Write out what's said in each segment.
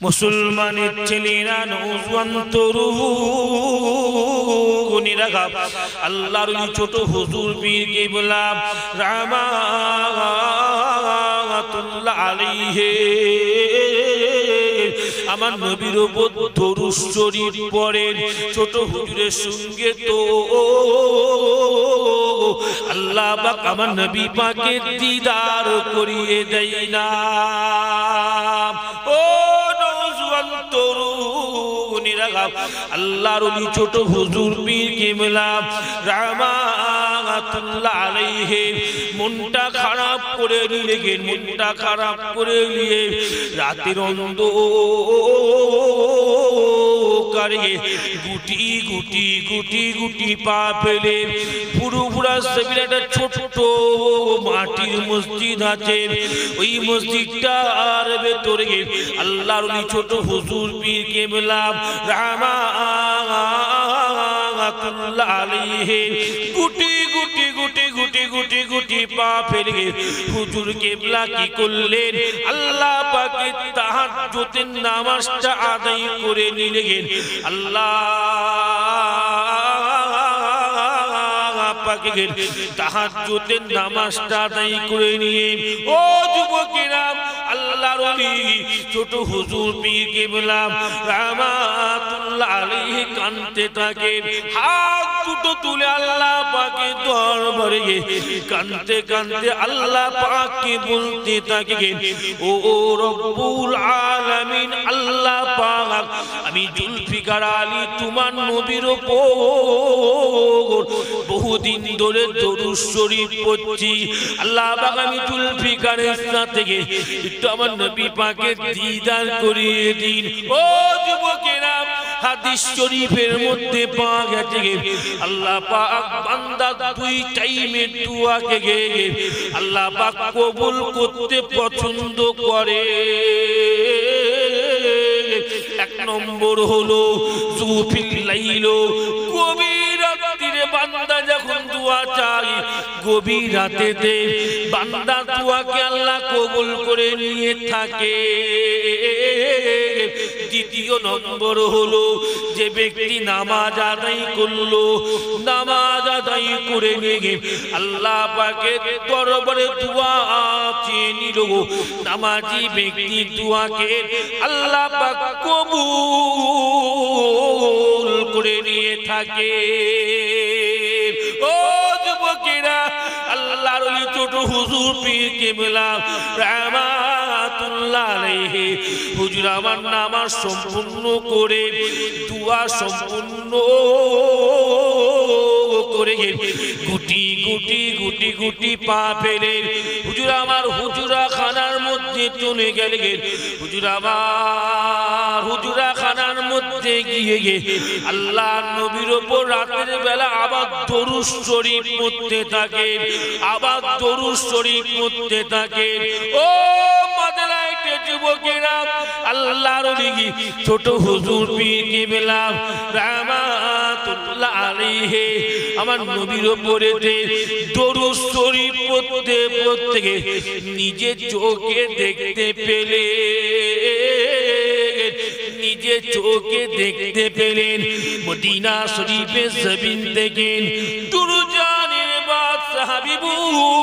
মুসলমানের ছেলেরা নওজোয়ান তরুণীরা আল্লাহর ওই ছোট হুজুর পীর কিবলা রাহমাতুল্লাহ আলাইহি আমার নবীর উপর দরুদ শরীফ পড়েন ছোট হুজুরের সঙ্গে তো আল্লাহ পাক আমার নবী পাকের দিদার করিয়ে দেয় না। ও নওজোয়ান তরুণীরা আল্লাহর ওই ছোট হুজুর পীর কিবলা রাহমাতুল্লাহ আলাইহি মনটা খারাপ করে নিলেন, মনটা খারাপ করে নিয়ে রাতের অন্ধকারে গুটি গুটি গুটি গুটি পা ফেলে পুরোপুরা সেবির একটা ছোট্ট মাটির মসজিদ আছে, ওই মসজিদটার ভেতরে আল্লাহর ওই ছোট হুজুর পীর কিবলা রাহমাতুল্লাহ আলাইহি গুটি গুটি গুটি গুটি গুটি গুটি পা ফেলে হুজুর কিবলা কি করলেন, আল্লাহ পাকের তাহাজ্জুদের নামাজটা আদায় করে নিলেন। আল্লাহ পাকের তাহাজ্জুদের নামাজটা আদায় করে নিয়ে ও যুবকেরা আল্লাহর ওলি ছোট হুজুর পীর কিবলা রাহমাতুল্লাহ আলাইহি কাঁদতে থাকে, হাত দুটো তুলে আল্লাহ পাকের দরবারে কাঁদতে কাঁদতে আল্লাহ পাককে বলতে থাকে, ও রব্বুল আলামিন আল্লাহ পাক আমি জুলফিকার আলী তোমার নবীর উপর বহুদিন ধরে দরুদ শরীফ পড়ছি, আল্লাহ পাক আমি জুলফিকারের সাথে একটু আমার নবী পাকের দিদার করিয়ে দিন। ও যুবকেরা হাদিস শরীফের মধ্যে পাওয়া গেছে আল্লাহ পাক বান্দা দুই টাইমের দোয়াকে আল্লাহ পাক কবুল করতে পছন্দ করে। এক নম্বর হলো সুফিল লাইল, গভীর রাতে বান্দা যখন দোয়া চাই গভীর রাতে বান্দা দোয়াকে আল্লাহ কবুল করে নিয়ে থাকে। দ্বিতীয় নম্বর হলো যে ব্যক্তি নামাজ আদায় করলো, নামাজ আদায় করে নিয়ে আল্লাহ পাকের দরবারে দোয়া চেয়ে নিল, নামাজি ব্যক্তি দোয়াকে আল্লাহ পাক কবুল করে নিয়ে থাকে। ও যুবকেরা আল্লাহর ওই ছোট হুজুর পীর কিবলা রাহমাতুল্লাহ আলাইহি হুজুর আমার নামাজ সম্পূর্ণ করে দোয়া সম্পূর্ণ করে গুটি গুটি গুটি গুটি পা ফেলে হুজুর আমার হুজুরা খানার মধ্যে চলে গেলেন। হুজুর আমার হুজুরা খানার মধ্যে গিয়ে আল্লাহ নবীর উপর রাতের বেলা আবার দরুদ শরীফ পড়তে থাকে, আবার দরুদ শরীফ পড়তে থাকে। ও মাদ্রাসাতে যুবকেরা আল্লাহর ওলি ছোট হুজুর পীর কিবলা রাহমাতুল্লাহ আলাইহি আমার নবীর উপরে দরুদ শরীফ পড়তে পড়তে নিজে চোখে দেখতে পেলে, নিজে চোখে দেখতে পেলেন মদিনা শরীফের জমিন থেকে দুরুজানের বাদশাহ হাবিবুল্লাহ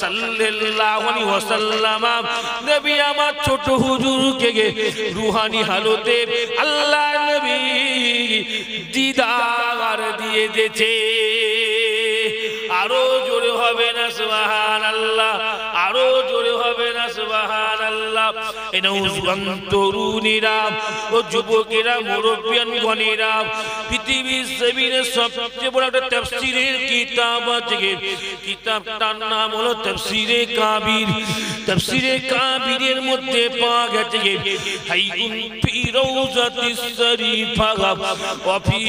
সাল্লাল্লাহু আলাইহি ওয়াসাল্লাম নবী আমার ছোট হুজুরকে রূহানি হালতে আল্লাহ নবী দিদার দিয়ে দিয়েছে। আরো জোরে হবে না সুবহানাল্লাহ, আরো জোরে হবে না সুবহানাল্লাহ। এই নওজোয়ান তরুণীরা ও যুবকেরা মুরব্বিয়ান গণেরা পৃথিবীর জমিনে সবচেয়ে বড় একটা তাফসীরের কিতাব আছে, কিতাবটার নাম হলো তাফসীরে কাবির। তাফসীরে কাবিরের মধ্যে পাওয়া গেছে হাইউন ফি রাউজাতিস শরীফা ওয়া ফি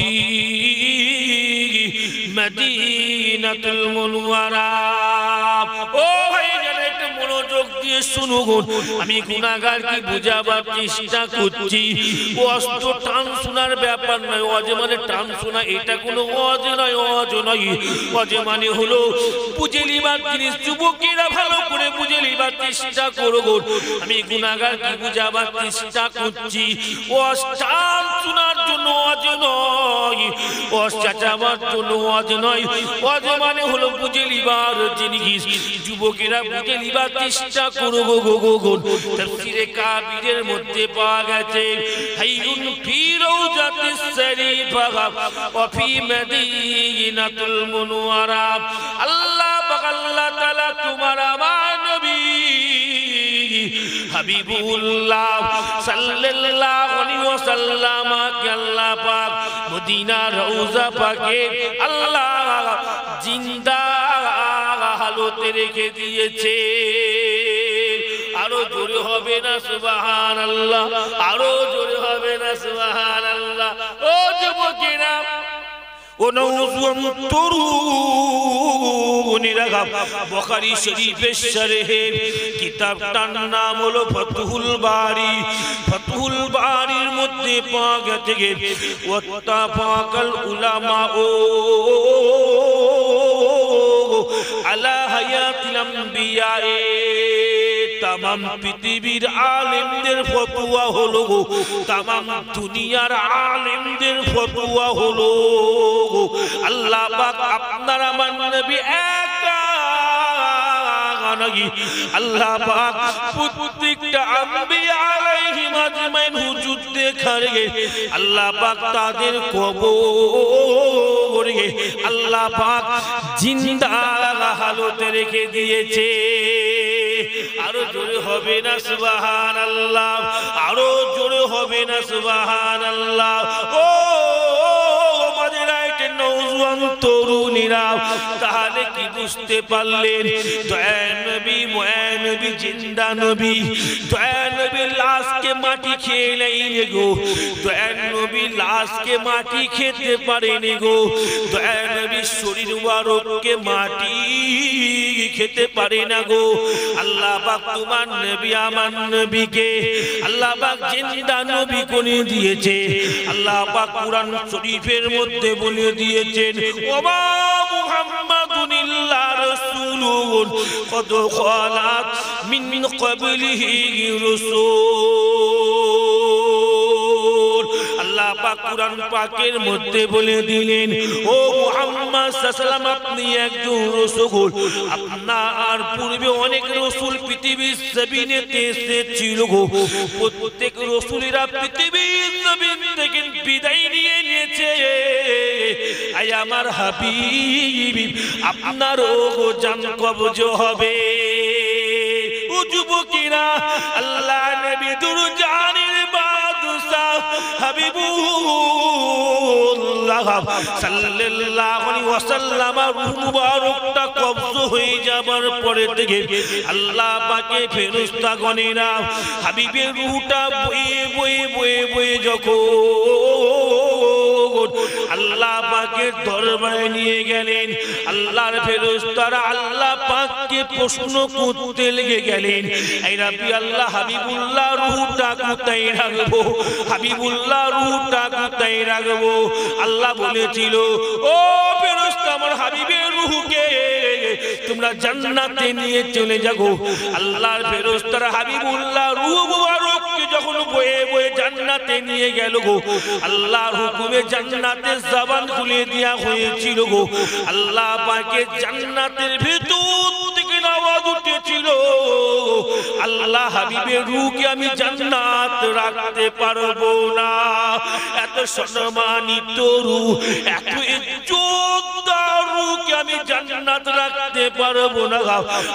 মদিনাতুল মুনওয়ারা। ও ভাই জানেন একটু মনোযোগ দিয়ে শুনুন, আমি গুনাহগার কি বুঝাবার চেষ্টা করছি। ওয়াজ তো টান শোনার ব্যাপার নয়, ওয়াজ মানে টান শোনা, এটা কোনো ওয়াজ নয়, ওয়াজ নয়। ওয়াজ মানে হলো বুঝে নিবার জিনিস। যুবকেরা ভালো করে বুঝে নিবার চেষ্টা করুন, আমি গুনাহগার কি বুঝাবার চেষ্টা করছি। ওয়াজ টান শোনার জন্য ওয়াজ নয়, ওয়াজ চাচাবার জন্য ওয়াজ নয়। ওয়াজ মানে হলো বুঝে নিবার জিনিস। যুবকেরা বুঝে নিবার চেষ্টা করুন। তাফসীরে কাবিরের মধ্যে পাওয়া গেছে, হাইয়ুন ফি রাউজাতিস শরীফা ওয়া ফি মদিনাতুল মুনওয়ারা। আল্লাহ পাক আল্লাহ তাআলা তোমার আমার নবী হাবিবুল্লাহ সাল্লাল্লাহু আলাইহি ওয়াসাল্লাম কে আল্লাহ পাক মদিনা রওজা পাকে আল্লাহ জিন্দা হালতে রেখে দিয়েছে। আরো জোরে হবে না সুবহানাল্লাহ, আরো জোরে হবে না সুবহানাল্লাহ। ও যুবকেরা, ও নওজওয়ান তরুণীরা, বুখারী শরীফের শরহে কিতাবটার নাম হলো ফাতহুল বারি। ফাতহুল বারির মধ্যে পাওয়া গেছে ওয়াত্তাফাকাল উলামা ও আলা হায়াতিল আম্বিয়া। তামাম পৃথিবীর আলেমদের ফতোয়া হলো, তামাম দুনিয়ার আলেমদের ফতোয়া হলো, আল্লাহ পাক আপনার আমার নবী একা নয়, আল্লাহ পাক প্রত্যেকটা আম্বিয়া আলাইহিম আজমাইন হুজুর দেখার গে আল্লাহ পাক তাদের কবর গে আল্লাহ পাক জিন্দা হালতে রেখে দিয়েছে। আরো জোরে হবে না সুবহানাল্লাহ, আরো জোরে হবে না সুবহানাল্লাহ। ও মাদিনায় নওজওয়ান তরুণীরা, তাহলে কি বুঝতে পারলেন? দয়ার নবী মুআন নবী জিন্দা নবী। দয়ার নবী লাশকে মাটি খেয়ে নেই গো, দয়ার নবী লাশকে মাটি খেতে পারেনি গো। দয়ার নবী শরীর মুবারককে মাটি খেতে পারে না গো। আল্লাহ পাক তোমার নবী আমার নবীকে আল্লাহ পাক জিন্দা নবী করে দিয়েছে। আল্লাহ পাক কুরআন শরীফের মধ্যে বলে দিয়েছেন, ওয়া মুহাম্মাদুন ইল্লা রাসূলুন কদ খালাত মিন ক্বাবলিহি রাসূল। আল্লাহ পাক কুরআন পাকের মধ্যে বলে দিলেন, ও মুহাম্মদ সাল্লাল্লাহু আলাইহি ওয়াসাল্লাম, আপনি একজন রাসূল। আপনার পূর্বে অনেক রাসূল পৃথিবীর জমিনেতে এসেছিল গো। প্রত্যেক রাসূলেরা পৃথিবীর জমিন থেকে বিদায় নিয়ে নিয়েছে। আই আমার হাবিব, আপনারও জান কবজ হবে। ও যুবকেরা, আল্লাহ নবী দুরজানের বাদশা হাবিবুল্লাহ সাল্লাল্লাহু আলাইহি ওয়াসাল্লাম রূহ মুবারকটা কবজ হয়ে যাবার পরে থেকে আল্লাহ পাকের ফেরেশতাগণেরা হাবিবের রূহটা বয়ে বয়ে বয়ে বয়ে যখন আল্লাহ পাকের দরবারে নিয়ে গেলেন, আল্লাহর ফেরেশতারা আল্লাহ পাককে প্রশ্ন করতে লেগে গেলেন, এই রাব্বি আল্লাহ, হাবিবুল্লাহ রূহটা কোথায় রাখবো? হাবিবুল্লাহ রূহটা কোথায় রাখবো? আল্লাহ বলেছিল, ও ফেরেশতা, আমার হাবিবের রূহকে তোমরা জান্নাতে নিয়ে চলে যাও। আল্লাহর ফেরেশতারা হাবিবুল্লাহ রূহ মুবারককে যখন বয়ে বয়ে জান্নাতে নিয়ে গেল গো, আল্লাহর হুকুমে জান্নাতের জবান খুলে দেয়া হয়েছিল গো। আল্লাহ পাকের জান্নাতের ভিতর থেকে আওয়াজ উঠেছিল, আল্লাহ হাবিবের রূহকে আমি জান্নাত রাখতে পারবো না। এত সম্মানিত রূহ, এত ইজ্জতদার রূহকে আমি জান্নাত রাখতে পারবো না।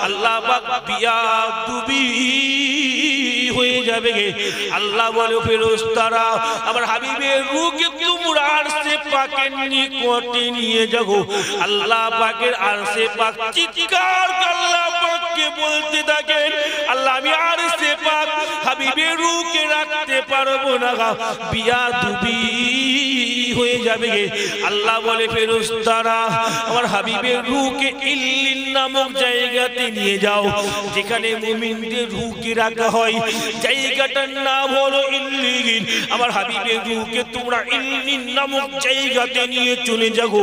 আল্লাহ পাক বিয়াদবি হয়ে যাবে। আল্লাহ বলে, ফেরেশতারা আমার হাবিবের রূহকে তোমরা আরশে পাকের নিকটে নিয়ে যাও। আল্লাহ পাকের আরশে পাক চিৎকার আল্লাহ পাককে বলতে থাকেন, আল্লাহ আমি আরশে পাক হাবিবের রূহকে রাখতে পারবো না, বিয়াদবি হয়ে যাবে। আল্লাহ বলে ফেরেশতারা আমার হাবিবের রূহকে ইল্লিন নামক জায়গাতে নিয়ে যাও, যেখানে মুমিনদের রূহকে রাখা হয়, জায়গাটার নাম হলো ইল্লিন। আমার হাবিবের রূহকে তোমরা ইল্লিন নামক জায়গাতে নিয়ে চলে যাও।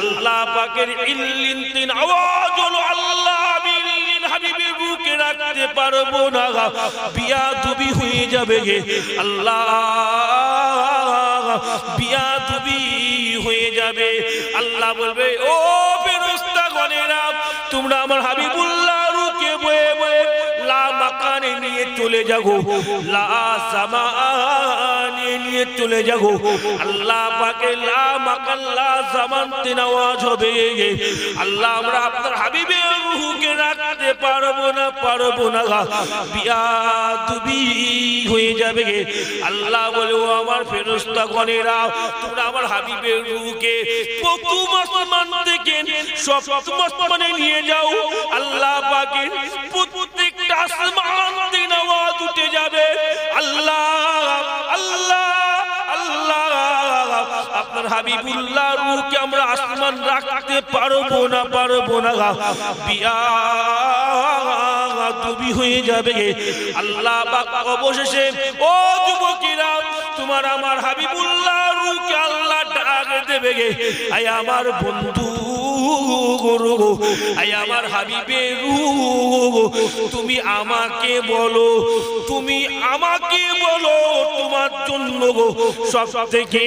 আল্লাহ পাকের ইল্লিন তিন আওয়াজ হলো, আল্লাহ আমি ইল্লিন হাবিবের রূহকে রাখতে পারবো না, বিয়াদবি হয়ে যাবে। আল্লাহ বিয়াদবি হয়ে যাবে। আল্লাহ বলবে ও ফেরেশতাগণেরা তোমরা আমার হাবিবুল্লাহ রূহকে বয়ে বয়ে লা মাকানে নিয়ে চলে যাও, লা জামানে নিয়ে চলে যাও। আল্লাহ পাকে লা মাকান লা জামান তিন আওয়াজ হবে। আল্লাহ আমরা আপনার হাবিবের রূহকে রাখতে পারবো না, বিয়াদবি হয়ে যাবে। আল্লাহ বলে ও আমার ফেরেশতাগণেরা তোমরা আমার হাবিবের রূহকে প্রথম আসমান থেকে সপ্তম আসমানে নিয়ে যাও। আল্লাহ পাকের প্রত্যেকটা আসমান থেকে আওয়াজ উঠে যাবে, আল্লাহ আল্লাহ আল্লাহ। আপনার হাবিবুল্লাহ রূহকে আমরা আসমান রাখতে পারবো না, বিয়াদবি হয়ে যাবে। আল্লাহ পাক অবশেষে ও যুবকেরা তোমার আমার হাবিবুল্লাহ রূহকে আল্লাহ ডাক দেবে, আয় আমার বন্ধু গো, আয় আমার হাবিবের রূহ তুমি আমাকে বলো, তোমার জন্য গো সবথেকে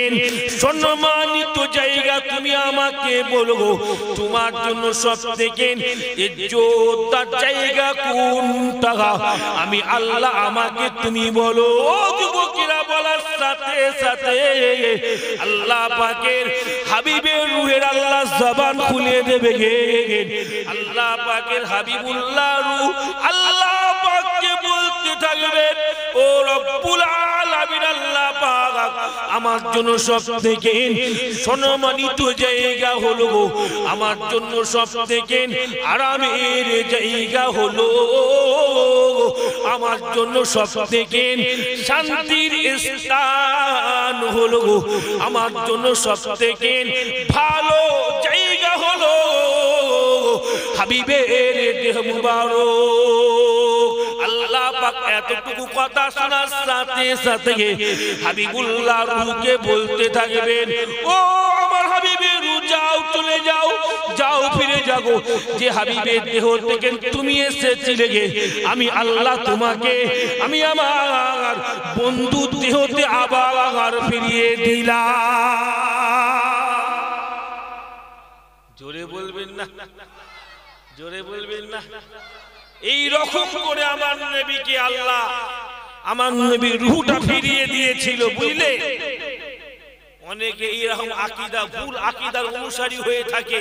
সম্মানিত জায়গা তুমি আমাকে বলো গো, তোমার জন্য সবথেকে ইজ্জতদার জায়গা কোনটা? আমি আল্লাহ আমাকে তুমি বলো। যুবকেরা বলার সাথে সাথে আল্লাহ পাকের হাবিবের রূহের আল্লাহ জবান খুলে দেবে। আল্লাহ পাকের হাবিবুল্লাহ রূহ আল্লাহ পাককে বলতে থাকবে ও রব্বুল আলামিন আল্লাহ পাক আমার জন্য সবথেকে সম্মানিত জায়গা হলো গো, আমার জন্য সবথেকে আরামের জায়গা হলো, আমার জন্য সবথেকে শান্তির স্থান হলো গো, আমার জন্য সবথেকে ভালো জায়গা হলো হাবিবের দেহ মুবারক। আল্লাহ পাক এতটুকু কথা শোনার সাথে সাথে হাবিবুল্লাহ রূহকে বলতে থাকবেন ও আমার হাবিবের রূহ যাও, চলে যাও, ফিরে যাও, যে হাবিবের দেহ থেকে তুমি এসেছিলে আমি আল্লাহ তোমাকে আমি আমার বন্ধুর দেহতে আবার ফিরিয়ে দিলাম। জোরে বলবেন না, জোরে বলবেন না। এই রকম করে আমার নবীকে আল্লাহ আমার নবীর রূহটা ফিরিয়ে দিয়েছিল, বুঝলে? অনেকে এইরকম আকীদা, ভুল আকীদার অনুসারী হয়ে থাকে।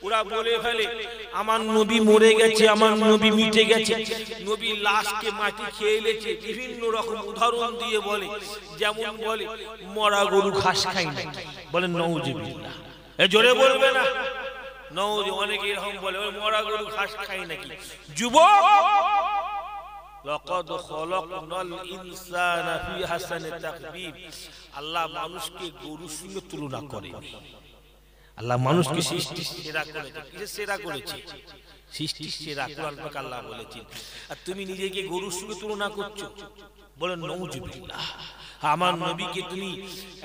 ওরা বলে ফেলে আমার নবী মরে গেছে, আমার নবী মিটে গেছে, নবীর লাশকে মাটি খেয়ে এলেছে, বিভিন্ন রকম উদাহরণ দিয়ে বলে। যেমন বলে মরা গরু ঘাস খায় না, বলেন নাউজুবিল্লাহ। জোরে বলবে না, অনেকে এরকম বলে মরা গরু ঘাস খায় নাকি। যুবক লাকাদ খালাকনাল ইনসানা ফি হাসানি তাকবীর, আল্লাহ মানুষকে গরুর সঙ্গে তুলনা করেনি। আল্লাহ মানুষকে সৃষ্টির সেরা করেছে। কিসের সেরা করেছে? সৃষ্টির সেরা। কোরআন পাক আল্লাহ বলেছেন, আর তুমি নিজেকে গরুর সঙ্গে তুলনা করছো, বলেন নাউজুবিল্লাহ। আমার নবীকে তুমি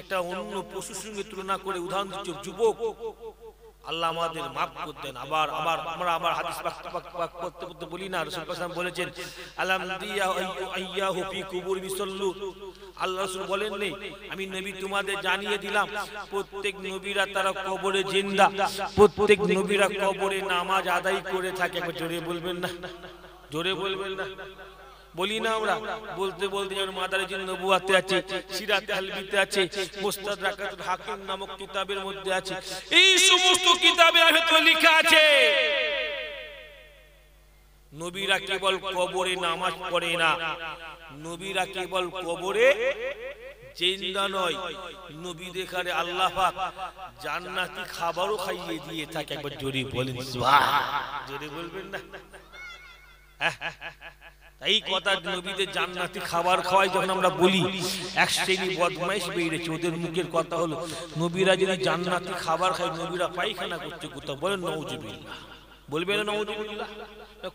একটা অন্য পশুর সঙ্গে তুলনা করে উদাহরণ দিচ্ছ। যুবক আল্লাহ আমাদের মাফ করতেন। আবার আমরা হাদিস পাক পড়তে বলি না, রাসূল পাক বলেছেন আল্লাহু ফি কুবুর বিসাল্লু, আল্লাহ রাসূল বলেন নেই আমি নবী তোমাদের জানিয়ে দিলাম প্রত্যেক নবীরা তারা কবরে জিন্দা, প্রত্যেক নবীরা কবরে নামাজ আদায় করে থাকে। একবার জোরে বলবেন না, জোরে বলবেন না। বলি না আমরা, বলতে যেমন মাদারিজুন নবুয়াতে আছে, সিরাতে আলবিতে আছে, মুস্তাদরাকাতুল হাকিম নামক কিতাবের মধ্যে আছে। এই সমস্ত কিতাবের ভেতরে লেখা আছে নবীরা কেবল কবরে নামাজ পড়ে না, নবীরা কেবল কবরে জিন্দা নয়, নবী দেখারে আল্লাহ পাক জান্নাতি খাবারও খাইয়ে দিয়ে থাকে। একবার জোরে বলেন সুবহানাল্লাহ, জোরে বলবেন না। এই কথা নবীদের জান্নাতি খাবার খাওয়াই যখন আমরা বলি, এক শ্রেণী বদমাইশ বেরিয়েছে, ওদের মুখের কথা হলো নবীরা যদি জান্নাতি খাবার খায়, নবীরা পায়খানা করছে কোথাও, বলেন নাউজুবিল্লাহ, বলবেন না নাউজুবিল্লাহ?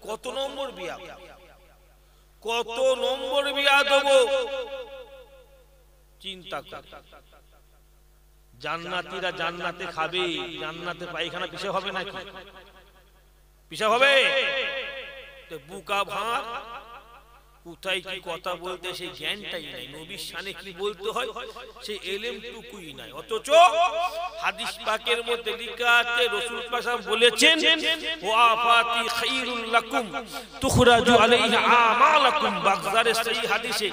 কত নম্বর বিয়া, কত নম্বর বিয়া দেবো চিন্তা কর। জান্নাতীরা জান্নাতে খাবে, জান্নাতে পায়খানা পিছাব হবে নাকি? পিছাব হবে? বুকা ভাঙ, কোথায় কি কথা বলতে সেই জ্ঞানটাই নাই, নবীর শানে কি বলতে হয় সেই এলেমটুকুই নাই। অথচ হাদিস পাকের মধ্যে লেখা আছে, রাসূল পাক বলেছেন ওয়াফাতি খায়রুল লাকুম তুখরাজু আলাইহি আমালাকুম, বাগদারের সেই হাদিসে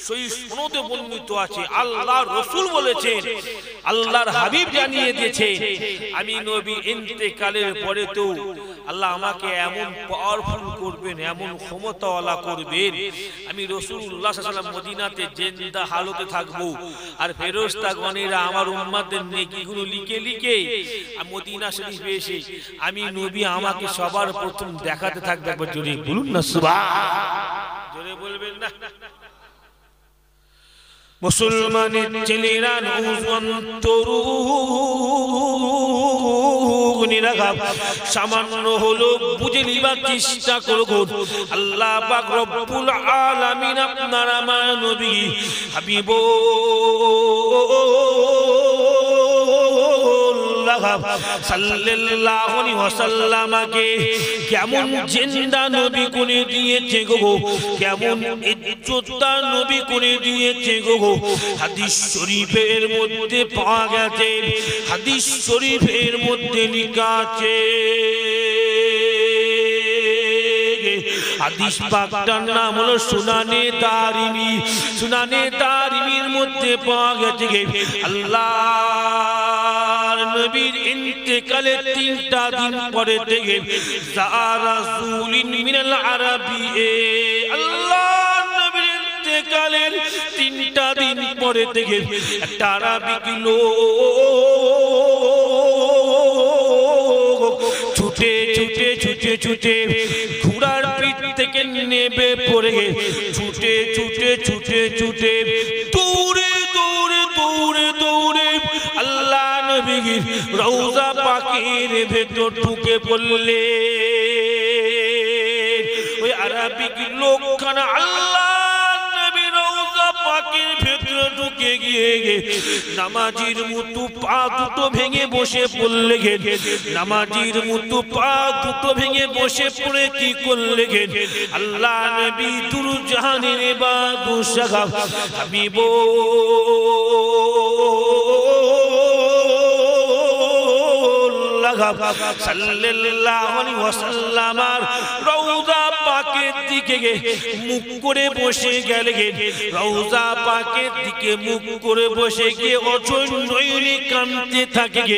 সহিহ সনদে বর্ণিত আছে, আল্লাহর রাসূল বলেছেন, আল্লাহর হাবিব জানিয়ে দিয়েছে, আমি নবী ইন্তেকালের পরে তো আল্লাহ আমাকে এমন পাওয়ারফুল করবেন, এমন ক্ষমতাওয়ালা করবেন, আমি রাসূলুল্লাহ সাল্লাল্লাহু আলাইহি ওয়াসাল্লাম মদিনাতে জিন্দা হালতে থাকবো, আর ফেরেশতাগণেরা আমার উম্মতের নেকিগুলো লিখে লিখে মদিনা শরীফে এসে আমি নবী আমাকে সবার প্রথম দেখাতে থাকবে। একবার জোরে বলুন না সুবহান, জোরে বলবেন না? মুসলমানের ছেলেরা নওজোয়ান তরুণীরা সামান্য হলো বুঝে নিবার চেষ্টা করুন। আল্লাহ পাক রব্বুল আলামিন আপনার আমার নবী হাবিবুল্লাহ সাল্লাল্লাহু আলাইহি ওয়াসাল্লামকে কেমন জিন্দা নবী করে দিয়েছে গো, কেমন ইজ্জতদার নবী করে দিয়েছে গো। হাদিস শরীফের মধ্যে পাওয়া গেছে, হাদিস শরীফের মধ্যে লেখা আছে, হাদিস পাকটার নাম হলো সুনানে দারিমি। সুনানে দারিমির মধ্যে পাওয়া গেছে আল্লাহর নবীর ইন্তেকালের 3টা দিন পরে থেকে রাসূলিন মিনাল আরাবি, আল্লাহর নবীর ইন্তেকালের 3টা দিন পরে থেকে একটা আরাবিক লোক ছুটে ছুটে ছুটে ছুটে ঘোড়ার পিঠ থেকে নেমে পড়ে, ছুটে ছুটে ছুটে ছুটে দৌড়ে দৌড়ে দৌড়ে দৌড়ে আল্লাহ নবীর রওজা পাকের ভেতর ঢুকে পড়লে। ওই আরাবিক লোকখানা আল্লাহ নবীর রওজা পাকের ভেতর ঢুকে গিয়ে নামাজির মতো পা দুটো ভেঙে বসে পড়লে, নামাজির মতো পা দুটো ভেঙে বসে পড়ে কি করলে, আল্লাহ নবী দুরজাহানের বাদশাহ হাবিব সাল্লাল্লাহু আলাইহি ওয়াসাল্লামের রওজা পাকের দিকে মুখ করে বসে গেলে, রওজা পাকের দিকে মুখ করে বসে গিয়ে অজৈনয়নি কাঁদতে থাকে,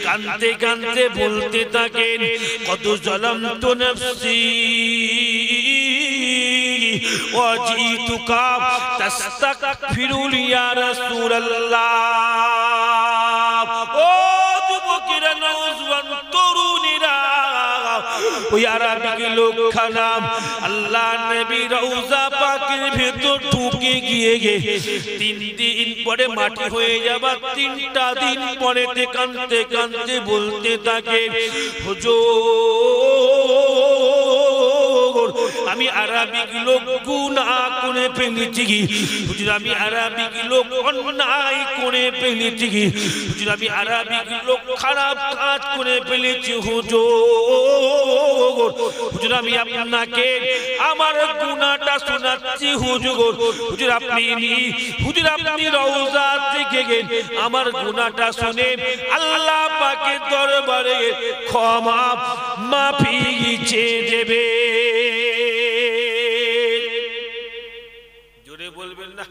কাঁদতে কাঁদতে বলতে থাকেন কত জালামতু নাফসি ওয়াজিতুকা তাস্তাগফিরু ইয়া রাসূলুল্লাহ। ও যুবকেরা, নওজোয়ান তরুণীরা, ওই আরাবিক লোকখানা আল্লাহ নবী রওজা পাকের ভেতর ঢুকে গিয়ে 3 দিন পরে মাটি হয়ে যাবার 3টা দিন পরে কাঁদতে কাঁদতে বলতে থাকে হুজুর আমি আরাবিক লোক গুনাহ করে ফেলেছি, হুজুর আমি আরাবিক লোক অন্যায় করে ফেলেছি, হুজুর আমি আরাবিক লোক খারাপ কাজ করে ফেলেছি, হুজুর হুজুর আমি আপনাকে আমার গুনাহটা শোনাচ্ছি, হুজুর হুজুর আপনি রওজা থেকে আমার গুনাহটা শুনে আল্লাহ পাকের দরবারে ক্ষমা মাফি চেয়ে দেবে। জোরে বলবেন না,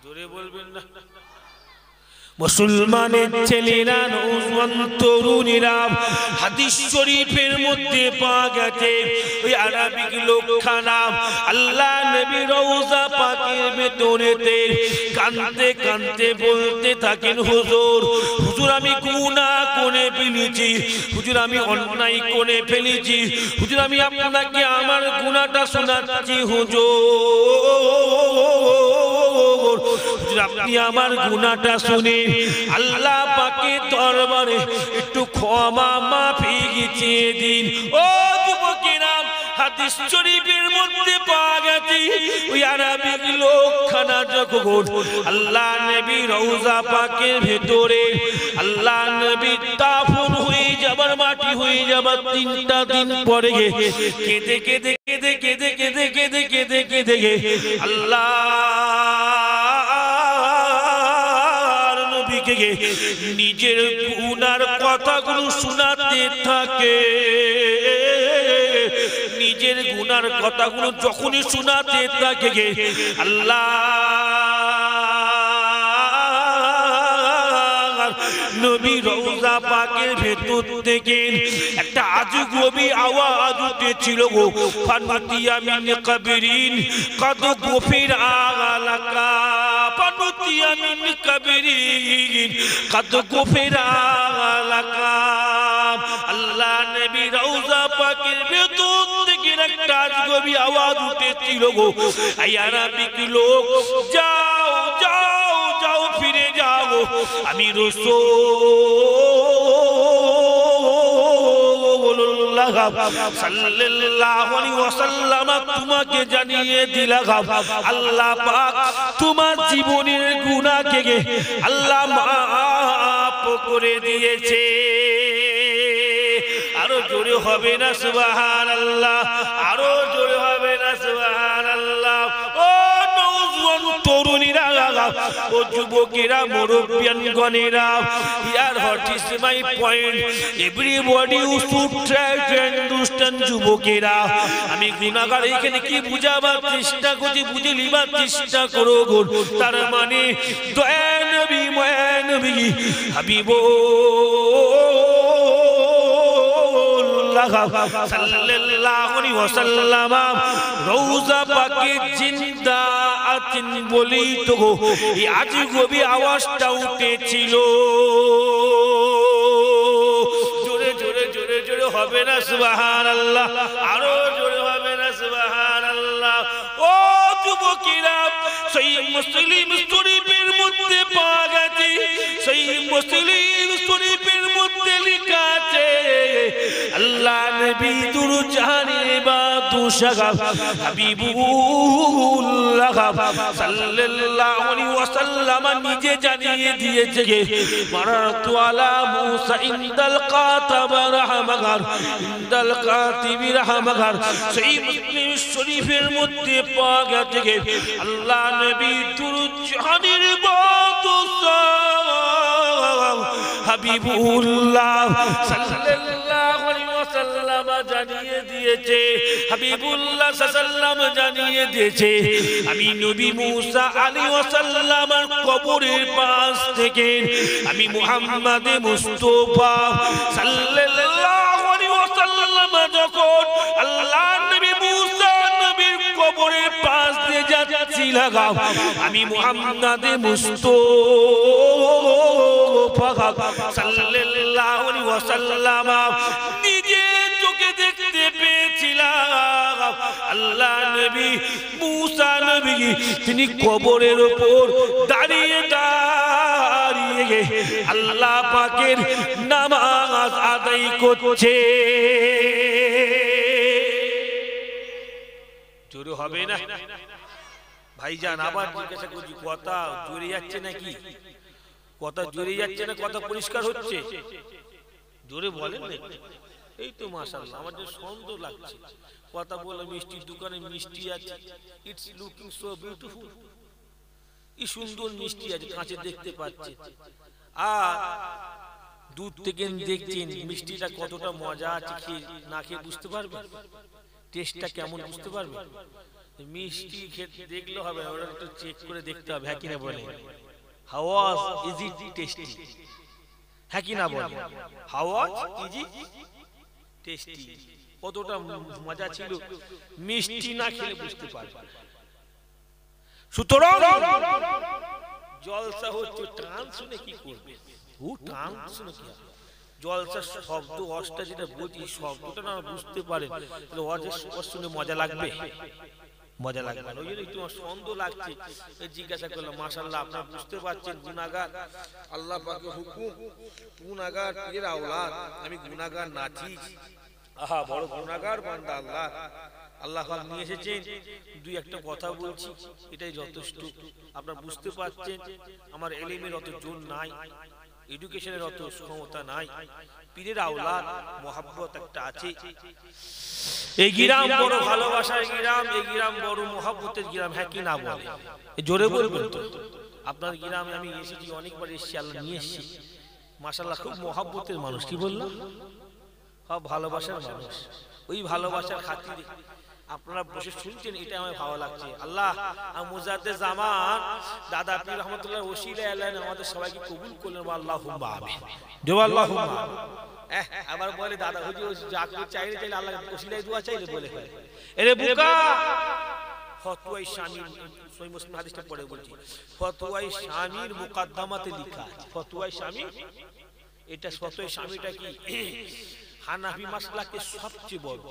জোরে বলবেন না? মুসলমানের ছেলেরা নওজওয়ান তরুণীরা হাদিস শরীফের মধ্যে পাওয়া গেছে ওই আরবিক লোকখানা আল্লাহ নবী রওজা পাকের ভেতরেতে কাঁদতে কাঁদতে বলতে থাকেন হুজুর হুজুর আমি গুনাহ করে ফেলেছি হুজুর আমি অন্যায় করে ফেলেছি হুজুর আমি আপনাকে আমার গুনাহটা শোনাচ্ছি হুজুর আপনি আমার গুনাহটা শুনে আল্লাহ পাকের দরবারে একটু ক্ষমা মাফি চেয়ে দিন। ও যুবকেরা হাদিস শরীফের মধ্যে পাওয়া গেছে ওই আরবিক লোকখানা যখন আল্লাহ নবী রওজা পাকের ভেতরে আল্লাহ নবী দাফন হয়ে যাবার মাটি হয়ে যাবার 3টা দিন পরে কেঁদে কেঁদে কেঁদে কেঁদে কেঁদে কেঁদে কেঁদে কেঁদে আল্লাহ নিজের গুনার কথাগুলো শোনাতে থাকে নিজের গুনার কথাগুলো যখনই শোনাতে থাকে আল্লাহ নবী রওজা পাকের ভেতর থেকে একটা আজগবি আওয়াজ উঠেছিল গো ফানুতিয়া মিন কবরিন কদ গফির আলাকা ফানুতিয়া মিন কবরিন কদ গফির আলাকা আল্লাহ নবী রওজা পাকের ভেতর থেকে একটা আজগবি আওয়াজ উঠেছিল গো এই আরবিক লোক যাও যাও যাও ফিরে যাও আমি রাসূলুল্লাহ সাল্লাল্লাহু আলাইহি ওয়াসাল্লাম তোমাকে জানিয়ে দিলাম আল্লাহ পাক তোমার জীবনের গুনাহকে আল্লাহ মাফ করে দিয়েছে। আরো জোরে হবে না সুবহানাল্লাহ আরো জোরে হবে না সুবহানাল্লাহ। ও নওজওয়ান তরুণীরা ও যুবকেরা মুরব্বিয়ানগণেরা here what is my point everybody you should try to understand যুবকেরা আমি গুনাহগার এখানে কি বুঝাবার চেষ্টা করছি বুঝে লিবার চেষ্টা করো গো তার মানে দয়া নবী মায়া নবী হাবিবুল্লাহ সাল্লাল্লাহু আলাইহি ওয়াসাল্লাম রওজা পাকে জিন্দা আছেন বলেই তো এই আজগবি আওয়াজটা উঠেছিল। জোরে জোরে জোরে জোরে হবে না সুবহানাল্লাহ আরো জোরে হবে না সুবহানাল্লাহ। ও যুবকেরা সেই মুসলিম শরীফের মধ্যে পাওয়া গেছে সেই মুসলিম শরীফের মধ্যে লেখা আছে আল্লাহ নবী দুরজানে বাদু শাগাব হাবিবুল্লাহ সাল্লাল্লাহু আলাইহি ওয়াসাল্লাম নিজে জানিয়ে দিয়েছে মারাতু আলা মুসা ইনদাল কাতাব রাহমাগার ইনদাল কাতিব রাহমাগার সেই মুসলিম শরীফের মধ্যে পাওয়া গেছে আল্লাহ নবী দুরজানের বাদু শাগাব হাবিবুল্লাহ সাল্লাল্লাহু আলাইহি ওয়াসাল্লাম জানিয়ে দিয়েছে হাবিবুল্লাহ সাল্লাল্লাহু জানিয়ে দিয়েছে আমি নবী মুসা আলাইহিস সালামের কবরের পাশ থেকে আমি মুহাম্মদ মুস্তাফা সাল্লাল্লাহু আলাইহি ওয়াসাল্লাম যখন আল্লাহ নবী মুসা নবীর কবরের পাশ দিয়ে যাচ্ছি লাগাও আমি মুহাম্মদ মুস্তাফা সাল্লাল্লাহু আলাইহি ওয়াসাল্লাম নিজে চোখে দেখতে পেয়েছিলাম আল্লাহ নবী মুসা নবী তিনি কবরের উপর দাঁড়িয়ে দাঁড়িয়ে আল্লাহ পাকের নামাজ আদায় করছে। জোরে হবে না ভাইজান আবার জিজ্ঞাসা করছি কথা জোরে যাচ্ছে নাকি কথা জোরে যাচ্ছে না কথা পরিষ্কার হচ্ছে জোরে বলেন না এই তো মাশাআল্লাহ আমার যে সুন্দর লাগছে কথা বলে মিষ্টির দোকানে মিষ্টি আছে ইটস লুকিং সো বিউটিফুল কি সুন্দর মিষ্টি আছে কাঁচে দেখতে পাচ্ছেন আর দুধ থেকে দেখছেন মিষ্টিটা কতটা মজা আছে খেয়ে না খেয়ে বুঝতে পারবেন টেস্টটা কেমন বুঝতে পারবেন মিষ্টি খেতে দেখলে হবে ওটা একটু চেক করে দেখতে হবে হ্যাঁ কিনা বলে how was is it tasty, হ্যাঁ কি না বলেন? How was is it tasty, কতটা মজা ছিল, মিষ্টি না খেলে বুঝতে পারবে। সুতরাং জলসা হচ্ছে, টান শুনে কি করবে? ও টান শুনে কি হবে? জলসার শব্দ অষ্টা যেটা বলছি, শব্দটা না বুঝতে পারেন, তাহলে ওয়াজ শুনে মজা লাগবে? মজা লাগবে না। ওই জন্য একটু সন্দেহ লাগছে, জিজ্ঞাসা করলাম। মাশাআল্লাহ, আপনারা বুঝতে পারছেন গুনাহগার, আল্লাহ পাকের হুকুম, গুনাহগার পীরের আওলাদ, আমি গুনাহগার নাচি, আহা বড় গুনাহগার বান্দা আল্লাহ, আল্লাহ পাক নিয়ে এসেছেন। দুই একটা কথা বলছি, এটাই যথেষ্ট। আপনারা বুঝতে পারছেন আমার ইলমের অত জোর নাই, এডুকেশনের অত ক্ষমতা নাই, পীরের আওলাদ মহব্বত একটা আছে। এই গ্রাম বড় ভালোবাসার গ্রাম, এই গ্রাম বড় মহব্বতের গ্রাম, হ্যাঁ কি না বলে? জোরে বলবেন তো। আপনার গ্রামে আমি এসেছি, অনেকবার এসেছি, আল্লাহ নিয়ে এসেছি। মাশাআল্লাহ, খুব মহব্বতের মানুষ, কি বললাম? সব ভালোবাসার মানুষ। ওই ভালোবাসার খাতিরে আপনারা বসে শুনছেন, এটা আমার ভালো লাগছে। আল্লাহ মুজাদ্দেদ জামান দাদা পীর রহমাতুল্লাহ ওসিলায় আল্লাহ আমাদের সবাইকে কবুল করলেন, আল্লাহুম্মা আমিন। জোরে আল্লাহুম্মা আমিন। আবার বলে দাদা হুজুর যা কিছু চাইলে আল্লাহ ওসিলায় দোয়া চাইলে বলে ফেলে, এরে বোকা। ফতোয়ায়ে শামীর, সহিহ মুসলিম হাদিসটা পড়ে বলছি, ফতোয়ায়ে শামীর মুকদ্দমাতে লেখা আছে। ফতোয়ায়ে শামীর, এটা ফতোয়ায়ে শামীরটা কি হানাফি মাসলাকে সবচেয়ে বড়,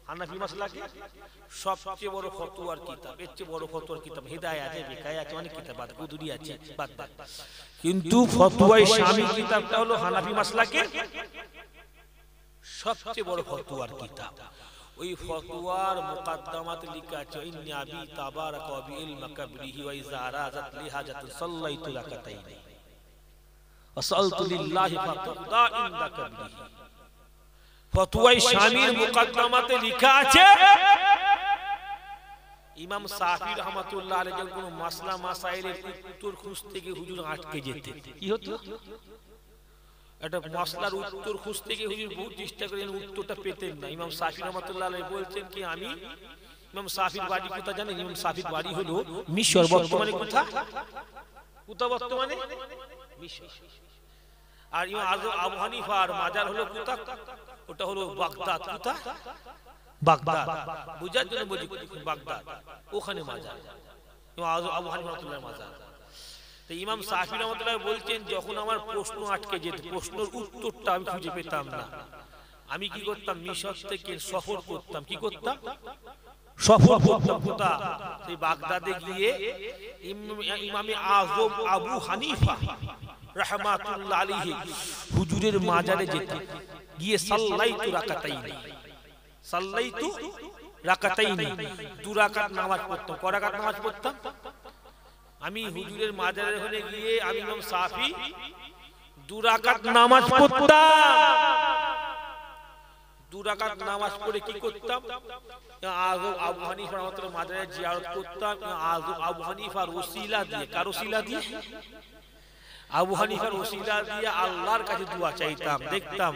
হানাফি মাসলাকে সবচেয়ে বড় ফতোয়ার কিতাব। এর চেয়ে বড় ফতোয়ার কিতাব হিদায়াত আছে, বিকায়া আছে, অনেক কিতাব আছে, কুদুরি আছে, বাদ বাদ। কিন্তু ফতোয়ায়ে শামীর কিতাবটা হলো হানাফি মাসলাকে সবচেয়ে বড় ফতোয়ার কিতাব। ওই ফতোয়ার মুকদ্দমাতে লেখা আছে, ইন্নী আবি তাবারাকা ওয়া বিইলমিকা বিহি ওয়া ইযা আরাজাত লিহাজাতু সাল্লাইতু রাকাতাইনি ওয়া সালতু লিল্লাহি ফাতাদা ইনদাকা বিহি। ফতোয়ায়ে শামীর মুকদ্দমাতে লেখা আছে, ইমাম শাফি রাহমাতুল্লাহ আলাইহি কোন মাসলা মাসাইলের উত্তর খুঁজতে গিয়ে হুজুর আটকে যেতেন। কি হতো? একটা মাসলার উত্তর খুঁজতে গিয়ে হুজুর বহুত চেষ্টা করেন, উত্তরটা পেতেন না। ইমাম শাফি রাহমাতুল্লাহ আলাইহি বলছেন কি, আমি, ইমাম শাফির বাড়ি কোথা জানেন? ইমাম শাফির বাড়ি হলো মিশর। বর্তমানে কোথা? কোথা বর্তমানে? মিশর। আর ইমাম আবু হানিফার মাজার হলো কোথা? ওটা হলো বাগদাদ। কোথা? বাগদাদ। বুঝার জন্য বলছি, বাগদাদ, ওখানে মাজার আবু হানিফা রাহমাতুল্লাহর মাজার। তো ইমাম শাফি রাহমাতুল্লাহ বলছেন, যখন আমার প্রশ্ন আটকে যেত, প্রশ্নের উত্তরটা আমি খুঁজে পেতাম না, আমি কি করতাম? মিশর থেকে সফর করতাম। কি করতাম? সফর করতাম। কোথা? সেই বাগদাদে গিয়ে ইমামে আযম আবু হানিফা রাহমাতুল্লাহ আলাইহি হুজুরের মাজারে যেতে গিয়ে সাল্লাইতু রাকাতাইনি, সাল্লাইতু রাকাতাইনি, 2 রাকাত নামাজ পড়তাম। কয় রাকাত নামাজ পড়তাম? আমি হুজুরের মাজারে ওখানে গিয়ে আমি ইমাম শাফি 2 রাকাত নামাজ পড়তাম। 2 রাকাত নামাজ পড়ে কি করতাম? আযম আবু হানিফা রাহমাতুল্লাহ মাজারে জিয়ারত করতাম। আযম আবু হানিফার ওসিলা দিয়ে, কার ওসিলা দিয়ে? আবু হানিফার ওসিলা দিয়ে আল্লাহর কাছে দোয়া চাইতাম। দেখতাম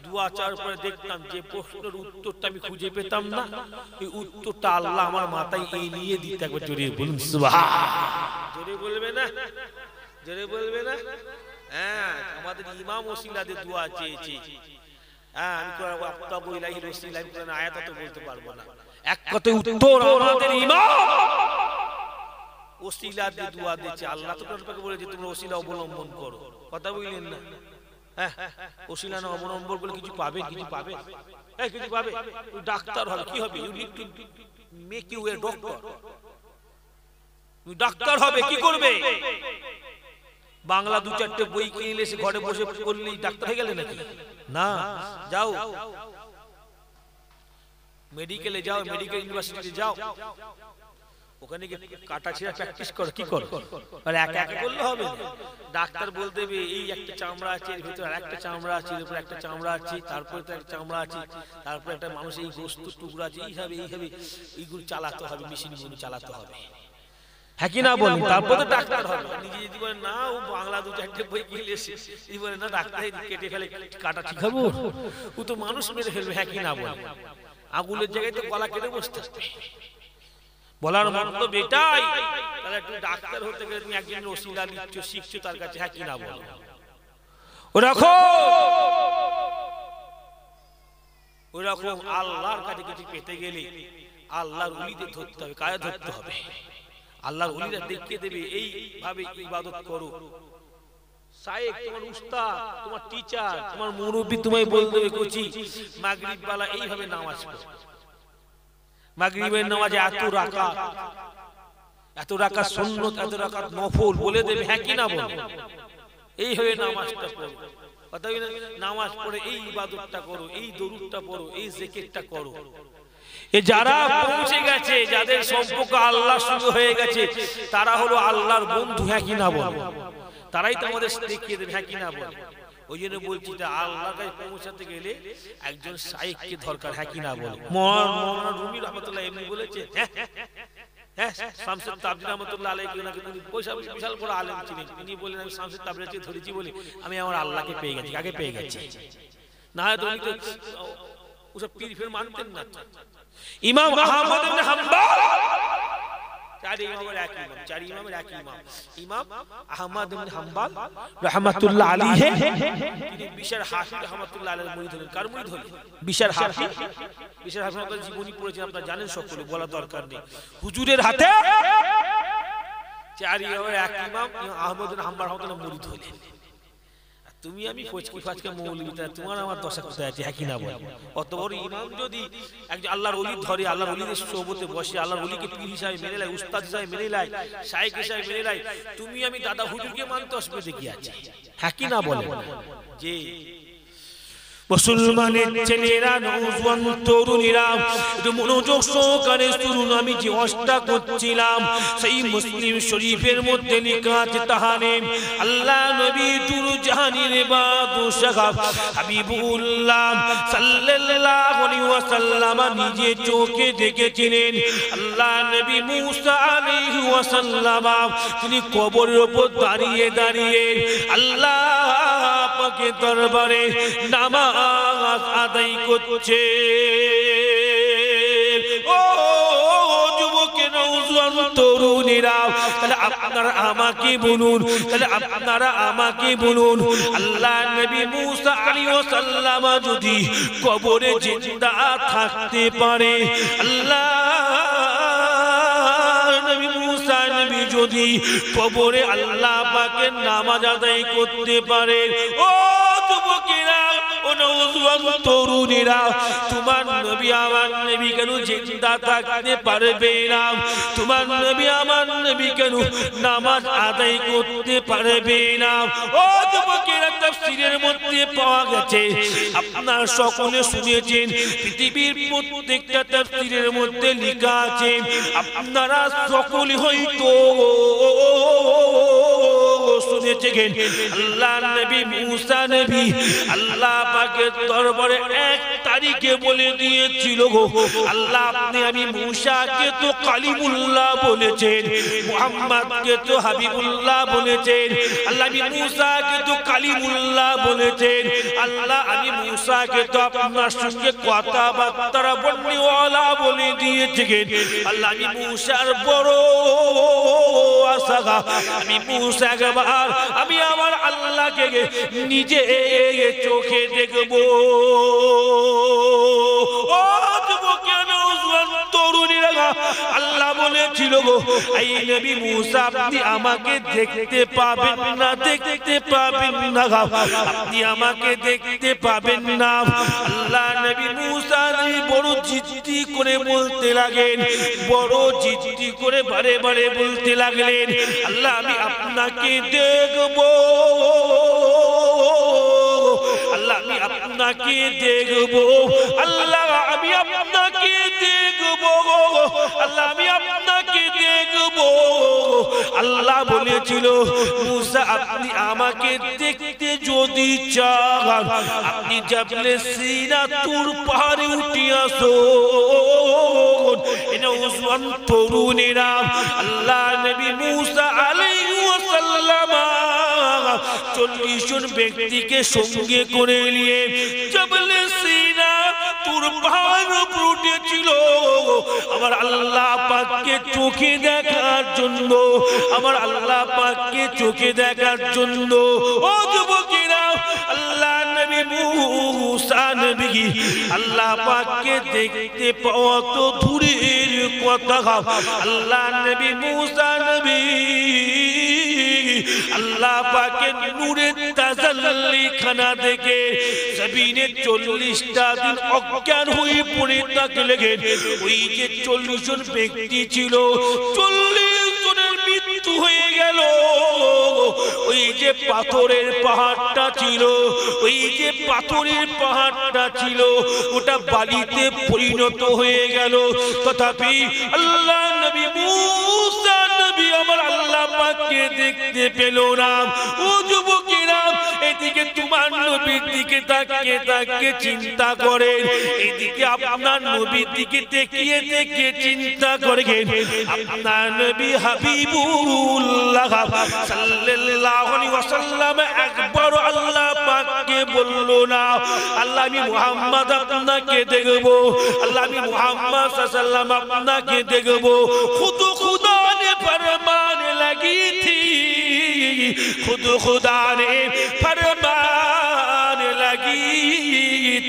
দোয়া চাওয়ার পরে দেখতাম যে প্রশ্নের উত্তরটা আমি খুঁজে পেতাম না, এই উত্তরটা আল্লাহ আমার মাথায় এই নিয়ে দিতে। একবার জোরে বলুন সুবহানাল্লাহ। জোরে বলবে না? জোরে বলবে না? হ্যাঁ, আমাদের ইমাম ওসিলা দিয়ে দোয়া চেয়েছে। হ্যাঁ, আমি আক্তাবু ইলাইহিল ওসিলা, আমি কোন আয়াত তো বলতে পারবো না। এক কথায় উত্তর আমাদের ইমাম ওসিলা দিয়ে দোয়া দিয়েছে। আল্লাহ তো আপনাকে বলেছে তোমরা ওসিলা অবলম্বন করো। কথা বললেন না? হ্যাঁ, ওসিলা না অবলম্বন করলে কিছু পাবে? কিছু পাবে? হ্যাঁ, কিছু পাবে। ডাক্তার হবে, কি হবে? You need to make you a doctor. ডাক্তার হবে, কি করবে? বাংলা 2-4টে বই কিনে এসে ঘরে বসে পড়লেই ডাক্তার হয়ে গেলে নাকি? না, যাও মেডিকেলে যাও, মেডিকেল ইউনিভার্সিটিতে যাও, ওখানে গিয়ে কাটা ছেঁড়া প্র্যাকটিস করো। কি করো? আর একা একা করলে হবে না। ডাক্তার বলতে হবে এই একটা চামড়া আছে, এর ভিতরে আরেকটা চামড়া আছে, এর উপরে একটা চামড়া আছে, তারপরে তো একটা চামড়া আছে, তারপরে একটা মানুষ এই গোশত টুকরা আছে, এইভাবে এইগুলো চালাতে হবে, মেশিনগুলো চালাতে হবে। হ্যাঁ কি না বলেন? তারপর তো ডাক্তার হবে। নিজে যদি বলেন না ও বাংলা 2-4টে বই কিনে এসে এই বলে না ডাক্তার কেটে ফেলে, কাটা ঠিক হবে? ও তো মানুষ মেরে ফেলবে। হ্যাঁ কি না বলেন? আগুলের জায়গায় তো গলা কেটে বসতে হবে। বলার মতলব এটাই, তাহলে একটু ডাক্তার হতে গেলে তুমি একজন ওসিলা নিচ্ছ, শিখছো তার কাছে, হ্যাঁ কি না বলো? ওরকম আল্লাহর কাছে কিছু পেতে গেলে আল্লাহর ওলিদের ধরতে হবে। কাকে ধরতে হবে? আল্লাহর ওলিরা দেখিয়ে দেবে এইভাবে ইবাদত করো। শায়েখ তোমার উস্তাদ, তোমার টিচার, তোমার মুরব্বি তোমায় বলতে হবে কোচি মাগরিব বেলা এইভাবে নামাজ পড়ো। মাগরিবের নামাজে এত রাকাত, এত রাকাত সুন্নাত, এত রাকাত নফল বলে দেবে, হ্যাঁ কি না বলো? এইভাবে নামাজটা পড়ো। নামাজ পড়ে এই ইবাদতটা করো, এই দরুদটা পড়ো, এই জিকিরটা করো। এ যারা পৌঁছে গেছে, যাদের সম্পর্ক আল্লাহর সঙ্গে হয়ে গেছে, তারা হলো আল্লাহর বন্ধু, হ্যাঁ কি না বলো? তারাই তো আমাদের দেখিয়ে দেবে, হ্যাঁ কি না বলো? ওই জন্য বলছি যে আল্লাহর কাছে পৌঁছাতে গেলে একজন শাইখকে দরকার, হ্যাঁ কি না বলো? মওলানা রুমি রাহমাতুল্লাহ এমনি বলেছে, হ্যাঁ শামসুদ তাবরিজি রাহমাতুল্লাহ আলাইহি বিশাল বড় আলেম ছিলেন। তিনি বলেন আমি শামসুদ তাবরিজি ধরেছি বলে আমি আমার আল্লাহকে পেয়ে গেছি। কাকে পেয়ে গেছি? না হয় তো উনি তো ওসব পীর ফির মানতেন না। ইমাম আহমদ ইবনে হাম্বল, চারি ইমামের এক ইমাম, চারি ইমামের এক ইমাম, ইমাম আহমদ ইবনে হাম্বল রাহমাতুল্লাহ আলাইহি, তিনি বিশার হাফিজ রাহমাতুল্লাহ আলাইহি মুরিদ হলেন। কার মুরিদ হলেন? বিশার হাফিজ। বিশার হাফিজ জীবনী পড়েছেন, আপনারা জানেন, সকলে বলা দরকার নেই। হুজুরের হাতে চারি ইমামের এক ইমাম আহমদ ইবনে হাম্বল রাহমাতুল্লাহ মুরিদ হলেন। তুমি আমি ফজকি ফাজকে মৌলবি, তোমার আমার দশা কোথায় আছে, হ্যাঁ কি না বল? অত বড় ইমাম যদি একজন আল্লাহর ওলি ধরে, আল্লাহর ওলিদের সোহবতে বসে, আল্লাহর ওলিকে পীর হিসাবে মেনে নেয়, উস্তাদ হিসাবে মেনে নেয়, শাইখ হিসাবে মেনে নেয়, তুমি আমি দাদা হুজুরকে মানতে অসুবিধা কি আছে, হ্যাঁ কি না বলে? যে মুসলমানের ছেলেরা, নওজোয়ান তরুণীরা, একটু মনোযোগ সহকারে শুনুন। আমি যে ওয়াজটা করছিলাম সেই মুসলিম শরীফের মধ্যে লেখা আছে, তাহারে আল্লাহ নবী দুরজাহানের বাদশাহ হাবিবুল্লাহ সাল্লাল্লাহু আলাইহি ওয়াসাল্লাম নিজে চোখে দেখেছিলেন। আল্লাহ নবী মুসা আলাইহি ওয়াসাল্লাম তিনি কবরের উপর দাঁড়িয়ে দাঁড়িয়ে আল্লাহ পাকের দরবারে নামাজ আদায় করছে। ও যুবকের, নওজোয়ান তরুণীরা, তাহলে আপনারা আমাকে বলুন, তাহলে আপনারা আমাকে বলুন, আল্লাহ নবী মুসা আলাইহিস সালাম যদি কবরে জিন্দা থাকতে পারে, আল্লাহ নবী মুসা নবী যদি কবরে আল্লাহ পাকের নামাজ আদায় করতে পারে, ও যুবকেরা, ও নওজোয়ান তরুণীরা, তোমার নবী আমার নবী কেন জিন্দা থাকতে পারবে না? তোমার নবী আমার নবী কেন নামাজ আদায় করতে পারবে না? ও যুবকেরা, তাফসীরের মধ্যে পাওয়া গেছে, আপনারা সকলে শুনেছেন, পৃথিবীর প্রত্যেকটা তাফসীরের মধ্যে লেখা আছে, আপনারা সকলে হয়তো শুনেছেন, আল্লাহ নবী মুসা নবী আল্লাহ পাকের দরবারে এক তারিখে বলে দিয়েছিল, গো আল্লাহ আপনি আমি মুসাকে তো কালিমুল্লাহ বলেছেন, মুহাম্মদকে তো হাবিবুল্লাহ বলেছেন, আল্লাহ আমি মুসাকে তো কালিমুল্লাহ বলেছেন, আল্লাহ আমি মুসাকে তো আপনার সঙ্গে কথাবার্তা বলনেওয়ালা বলে দিয়েছেন। আল্লাহ আমি মুসার বড় আশা, আমি মুসা একবার আমি আমার আল্লাহকে নিজে চোখে দেখবো। ও যুবকেরা, নওজোয়ান তরুণীরা, আল্লাহ বলেছিল, গো এই নবী মুসা আপনি আমাকে দেখতে পাবেন না, দেখতে পাবেন না, আপনি আমাকে দেখতে পাবেন না। আল্লাহ নবী মুসা বড় জিদ্দি করে বলতে লাগলেন, বড় জিদ্দি করে বারে বারে বলতে লাগলেন, আল্লাহ আমি আপনাকে দেখবো, আল্লাহ আমি আপনাকে দেখবো, আল্লাহ আমি আপনাকে দেখবো, আল্লাহ আমি আপনাকে দেখবো। আল্লাহ বলেছিল, মুসা আপনি আমাকে দেখতে যদি চান, আপনি জাবলে সিনা তুর পাহাড়ে উঠে আসুন। নওজোয়ান তরুণীরা, আল্লাহ নবী মুসা আলাইহিস সালাম 40 জন ব্যক্তিকে সঙ্গে করে নিয়ে জাবলে সিনা তুর পাহাড় উপরে উঠেছিল আমার আল্লাহ পাককে চোখে দেখার জন্য, আমার আল্লাহ পাককে চোখে দেখার জন্য। ও যুবকেরা, আল্লাহ নবী মুসা নবী আল্লাহ পাককে দেখতে পাওয়া তো দূরের কথা, আল্লাহ নবী মুসা নবী আল্লাহ পাকের নূরের তাজাল্লি খানা দেখে জমিনে 40টা দিন অজ্ঞান হয়ে পড়ে থাকলেন। ওই যে 40 জন ব্যক্তি ছিল, 40 জনের মৃত্যু হয়ে গেল। ওই যে পাথরের পাহাড়টা ছিল, ওই যে পাথরের পাহাড়টা ছিল, ওটা বালিতে পরিণত হয়ে গেল। তথাপি আল্লাহ নবী মুসা নবী আমার আল্লাহ পাককে দেখতে পেল না। ও যুবকেরা, এদিকে তোমার নবীর দিকে তাকিয়ে তাকিয়ে চিন্তা করেন, এদিকে আপনার নবীর দিকে তাকিয়ে তাকিয়ে চিন্তা করেন। আপনার নবী হাবিবুল্লাহ সাল্লাল্লাহু আলাইহি ওয়াসাল্লাম একবার আল্লাহ পাককে বলল না, আল্লাহ আমি মুহাম্মদ আপনাকে দেখব, আল্লাহ আমি মুহাম্মদ সাল্লাল্লাহু আলাইহি ওয়াসাল্লাম আপনাকে দেখব। खुदा ने फरमान लगी थी, खुद खुदा ने फरमान लगी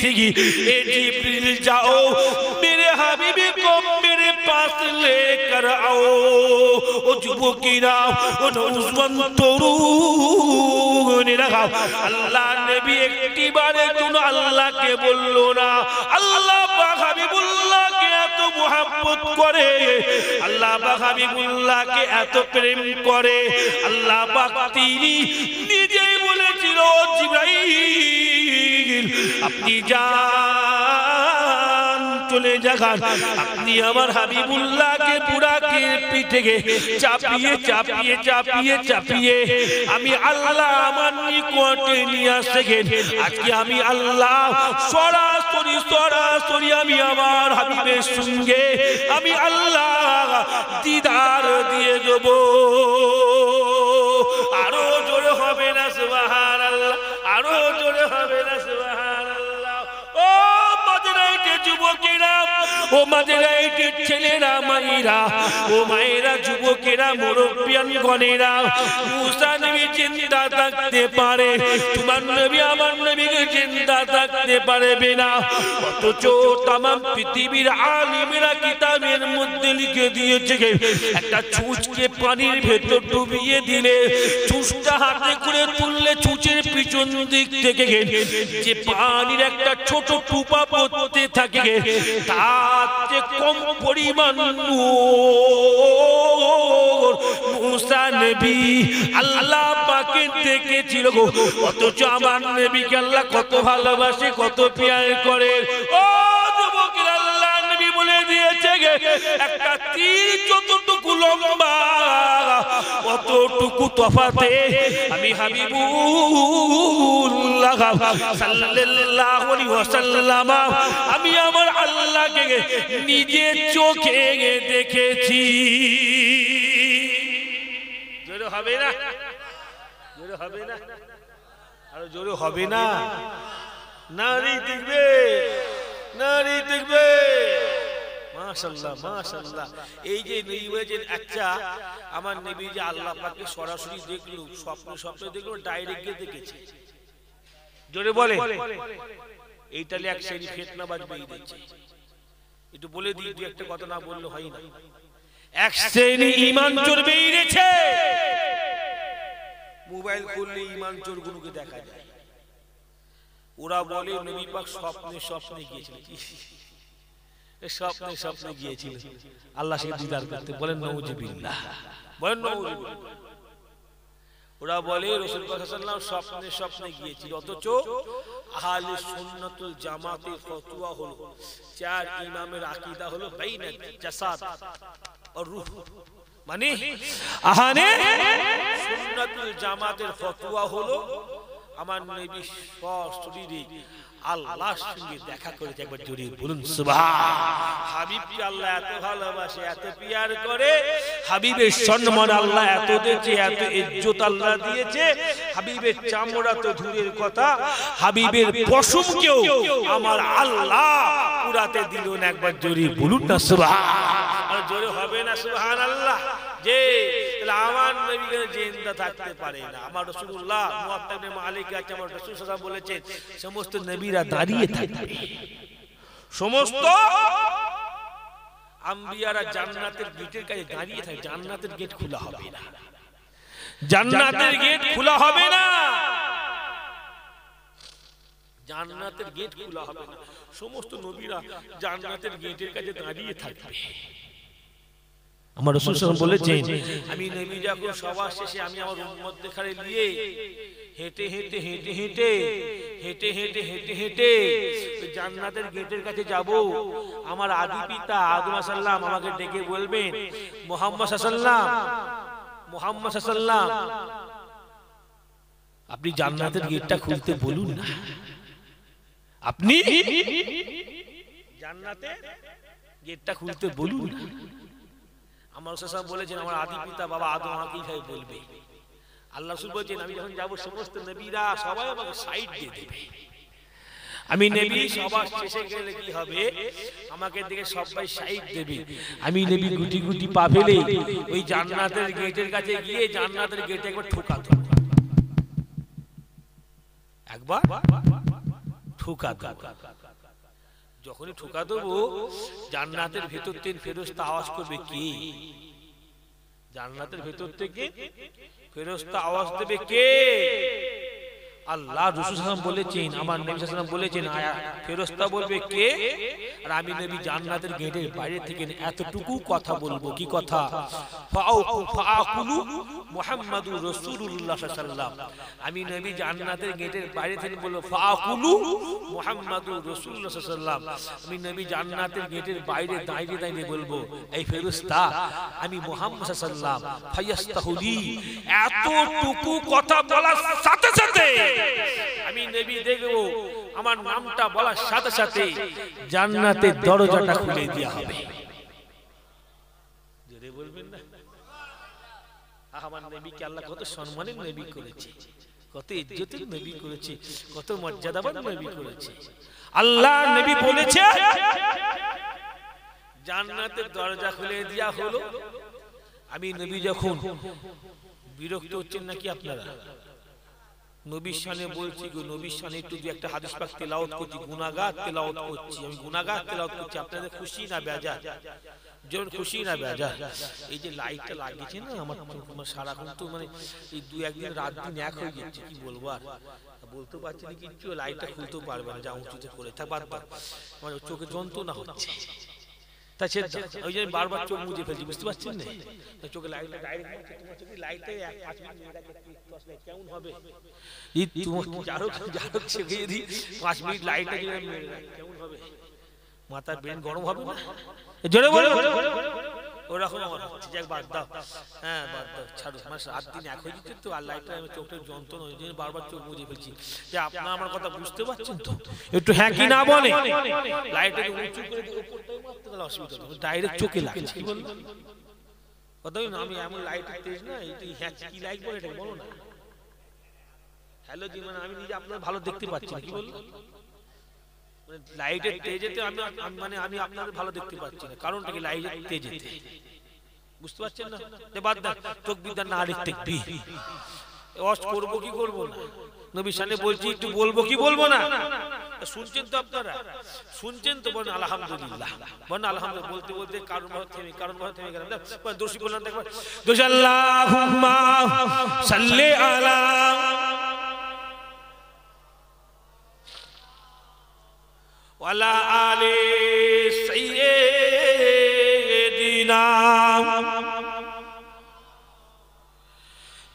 थी, ए जिब्रील जाओ मेरे हबीबी को मेरे पास लेकर आओ। ओ जुबुकीरा, ओ नौजवान तरुणीरा, अल्लाह नबी একটি বারের জন্য আল্লাহকে বলল না। আল্লাহ পাক হাবিবুল্লাহকে এত মুহাব্বত করে, আল্লাহ পাক হাবিবুল্লাহকে এত প্রেম করে, আল্লাহ পাক তিনি নিজেই বলেছিল, জিবরাইল আপনি যান চলে যান, আপনি আমার হাবিবুল্লাহকে বুড়াকে পিঠে চাপিয়ে চাপিয়ে চাপিয়ে চাপিয়ে আমি আল্লাহ আমার নিকটে নিয়ে আসেন। আজকে আমি আল্লাহ সরাসরি সরাসরি আমি আমার হাবিবের সঙ্গে আমি আল্লাহ দিদার দিয়ে দেব। আরো জোরে হবে না সুবহানাল্লাহ, আরো জোরে হবে না সুবহানাল্লাহ। ও মাদ্রাসার যুবকেরা, ও মাদ্রাসার ছেলেরা, মায়েরা, ও মায়েরা, যুবকেরা, মুরব্বিয়ান গণেরা, মুসা নবী জিন্দা থাকতে পারে, তোমার নবী আমার নবীকে জিন্দা থাকতে পারবে না। অথচ तमाम পৃথিবীর আলিমেরা কিতাবের মধ্যে লিখে দিয়েছে একটা ছুঁচকে পানির ভেতর ডুবিয়ে দিলে ছুঁচটা হাতে করে তুললে ছুঁচের পিছন দিক থেকে যে পানির একটা ছোট টুপা পড়তে থাকে তার চেয়ে কম পরিমাণ নূর মুসা নবী আল্লাহ পাকে দেখেছিল গো। অথচ আমার নবীকে আল্লাহ কত ভালোবাসে, কত প্যার করে। ও যুবকেরা, আল্লাহ নবী বলে দিয়েছে একটা তীর যতটুকু লম্বা অতটুকু তফাতে আমি হাবিবুল্লাহ সাল্লাল্লাহু আলাইহি ওয়াসাল্লাম আমি আমার আল্লাহকে নিজের চোখে দেখেছি। জোরে হবে না, জোরে হবে না, আরো জোরে হবে না। নারী দেখবে, নারী দেখবে। মাশাআল্লাহ মাশাআল্লাহ। এই যে নবী বলেছেন, আচ্ছা আমার নবী যে আল্লাহ পাককে সরাসরি দেখলো, স্বপ্নে স্বপ্নে দেখলো, ডাইরেক্ট দেখেছে? জোরে বলে। এইটালে এক শ্রেণী ফিতনাবাজ বেরিয়ে দিচ্ছে। একটু বলে দিই, দুই একটা কথা না বললে হয় না। এক শ্রেণী ঈমান চোর বেরিয়েছে, মোবাইল খুললে ঈমান চোর গুলোকে দেখা যায়। ওরা বলে নবী পাক স্বপ্নে স্বপ্নে গিয়েছিলেন, স্বপ্নে স্বপ্নে গিয়েছিলেন আল্লাহ সাথে দিদার করতে। বলেন নাউজুবিল্লাহ, বলেন নাউজুবিল্লাহ। ওরা বলে রাসূল সাল্লাল্লাহু আলাইহি ওয়াসাল্লাম স্বপ্নে স্বপ্নে গিয়েছিল। অথচ আহলে সুন্নাতুল জামাতের ফতোয়া হলো, চার ইমামের আকীদা হলো বাইনা জাসাদ আর রূহ। মানে আহলে সুন্নাতুল জামাতের ফতোয়া হলো আমার নবী সশরীরে আল্লাহর সঙ্গে দেখা করেছে। একবার জোরে বলুন সুবহান। হাবিবকে আল্লাহ এত ভালোবাসে, এত পিয়ার করে, হাবিবের সম্মান আল্লাহ এত দিয়েছে, এত ইজ্জত আল্লাহ দিয়েছে। হাবিবের চামড়া তো দূরের কথা, হাবিবের পশমকেও আমার আল্লাহ পুরাতে দিল না, একবার জোরে বলুন না সুবহান। জোরে হবে না সুবহানাল্লাহ? যে আমার নবী জিন্দা থাকতে পারে না, আমার রাসূলুল্লাহ মুআত্তা ইবনে মালিক আছে, আমার রাসূল সাল্লাল্লাহু আলাইহি ওয়াসাল্লাম বলেছেন সমস্ত নবীরা দাঁড়িয়ে থাকবে, সমস্ত আম্বিয়ারা জান্নাতের গেটের কাছে দাঁড়িয়ে থাকে, জান্নাতের গেট খোলা হবে না, জান্নাতের গেট খোলা হবে না, জান্নাতের গেট খোলা হবে না, সমস্ত নবীরা জান্নাতের গেটের কাছে দাঁড়িয়ে থাকবে। আমার রাসূল সাল্লাল্লাহু আলাইহি ওয়াসাল্লাম বলেছেন আমি নবী যখন সবার শেষে আমি আমার উম্মতদের খারে নিয়ে হেঁটে হেঁটে হেঁটে হেঁটে হেঁটে হেঁটে হেঁটে হেঁটে জান্নাতের গেটের কাছে যাব, আমার আদি পিতা আদম আলাইহিস সালাম আমাকে ডেকে বলবেন মুহাম্মদ সাল্লাল্লাহু আলাইহি ওয়াসাল্লাম, মুহাম্মদ সাল্লাল্লাহু আলাইহি ওয়াসাল্লাম আপনি জান্নাতের গেটটা খুলতে বলুন না, আপনি জান্নাতের গেটটা খুলতে বলুন না। আমার রাসূল সাল্লাল্লাহু আলাইহি ওয়াসাল্লাম বলেছেন আমার আদি পিতা বাবা আদম আমাকে এইভাবে বলবে। আল্লাহ রাসূল বলেছেন আমি যখন যাব সমস্ত নবীরা সবাই আমাকে সাইড দিয়ে দেবে, আমি নবী সবার শেষে গেলে কি হবে আমাকে দেখে সবাই সাইড দেবে, আমি নবী গুটি গুটি পা ফেলে ওই জান্নাতের গেটের কাছে গিয়ে জান্নাতের গেটে একবার ঠোকা দেব, একবার ঠোকা দেব। যখনই ঠোকা দেবো জান্নাতের ভেতর থেকে ফেরেশতা আওয়াজ করবে কে, জান্নাতের ভেতর থেকে ফেরেশতা আওয়াজ দেবে কে, আল্লাহ রাসূল সাল্লাল্লাহু আলাইহি ওয়াসাল্লাম বলেছেন, আমার নবী সাল্লাল্লাহু আলাইহি ওয়াসাল্লাম বলেছেন ফেরেশতা বলবে কে, আর আমি নবী জান্নাতের গেটের বাইরে থেকে এতটুকু কথা বলবো, কি কথা, ফাআকুলু মুহাম্মাদুর রাসূলুল্লাহ সাল্লাল্লাহু আলাইহি ওয়াসাল্লাম, আমি নবী জান্নাতের গেটের বাইরে থেকে বলবো ফাআকুলু মুহাম্মাদুর রাসূলুল্লাহ সাল্লাল্লাহু আলাইহি ওয়াসাল্লাম, আমি নবী জান্নাতের গেটের বাইরে দাঁড়িয়ে দাঁড়িয়ে বলবো এই ফেরেশতা আমি মুহাম্মদ সাল্লাল্লাহু আলাইহি ওয়াসাল্লাম ফায়াস্তাহুলি, এতটুকু কথা বলার সাথে সাথে আমি নবী দেখবো আমার নামটা বলার সাথে সাথে জান্নাতের দরজাটা খুলে দেওয়া হবে। জোরে বলবেন না আমার নবীকে আল্লাহ কত সম্মানের নবী করেছে, কত ইজ্জতের নবী করেছে, কত মর্যাদাবান নবী করেছে। আল্লাহ নবী বলেছে জান্নাতের দরজা খুলে দেওয়া হলো। আমি নবী যখন বিরক্ত হচ্ছেন নাকি আপনারা, নবীর শানে বলছি গো, নবীর শানে একটু দুই একটা হাদিস পাক তেলাওয়াত করছি, গুনাহগার তেলাওয়াত করছি, আমি গুনাহগার তেলাওয়াত করছি, আপনাদের খুশি না বেজার, যেমন খুশি না বেজার। এই যে লাইটটা লাগিয়েছে না আমার সারাক্ষণ তো মানে এই দুই একদিন রাত দিন এক হয়ে যাচ্ছে, কি বলবো আর বলতে পারছি না কিচ্ছু, লাইটটা খুলতেও পারবে না, যা উঁচুতে করে থাক বাদ বাদ, আমার চোখে যন্ত্রণা হচ্ছে, তাই সে ওই জন্য বারবার চোখ মুজে ফেলছি, বুঝতে পারছেন না, চোখে লাইটটা ডাইরেক্ট মারছে, তোমার চোখে লাইটে 5 মিনিট মেরে রাখে কেমন হবে, এই তোমার যারো চোখে যদি 5 মিনিট লাইটটা যদি মেরে রাখে কেমন হবে, মাথার ব্রেন গরম হবে না, জোরে বলো ওরকম আমার হচ্ছে, যাক বাদ দাও, হ্যাঁ বাদ দাও, ছাড়ো, আমার রাত দিন এক হয়ে যাচ্ছে তো, আর লাইটটা আমি চোখের যন্ত্রণা ওই জন্য বারবার চোখ মুজে ফেলছি। যে আপনারা আমার কথা বুঝতে পারছেন তো, একটু হ্যাঁ কি না বলে, লাইটটা উঁচু করে উপরটাই মারতে গেলে অসুবিধা হবে, ডাইরেক্ট চোখে লাগছে, কি বলবো কথা না, আমি এমন লাইটের তেজ না, এটা হ্যাঁ কি লাইট বলে এটাকে বলো না, হ্যালো জি, মানে আমি নিজে আপনার ভালো দেখতে পাচ্ছি না, কি বলবো লাইটের তেজেতে আমি মানে আমি আপনাদের ভালো দেখতে পাচ্ছি না, কারণটা কি লাইটের তেজেতে, বুঝতে পারছেন না, যে বাদ দাও চোখ বিদ্যা না দেখতে বি ওয়াজ করব কি করব না, নবীর সামনে বলছি একটু বলবো কি বলবো না, শুনছেন তো আপনারা, শুনছেন তো, বলেন আলহামদুলিল্লাহ, বলেন আলহামদুলিল্লাহ, বলতে বলতে কারণ ভাবে থেমে গেলাম, দোষী বললাম দেখবেন দোষ, আল্লাহুম্মা সাল্লি আলা ওয়ালা আলি সাইয়্যিদিনা,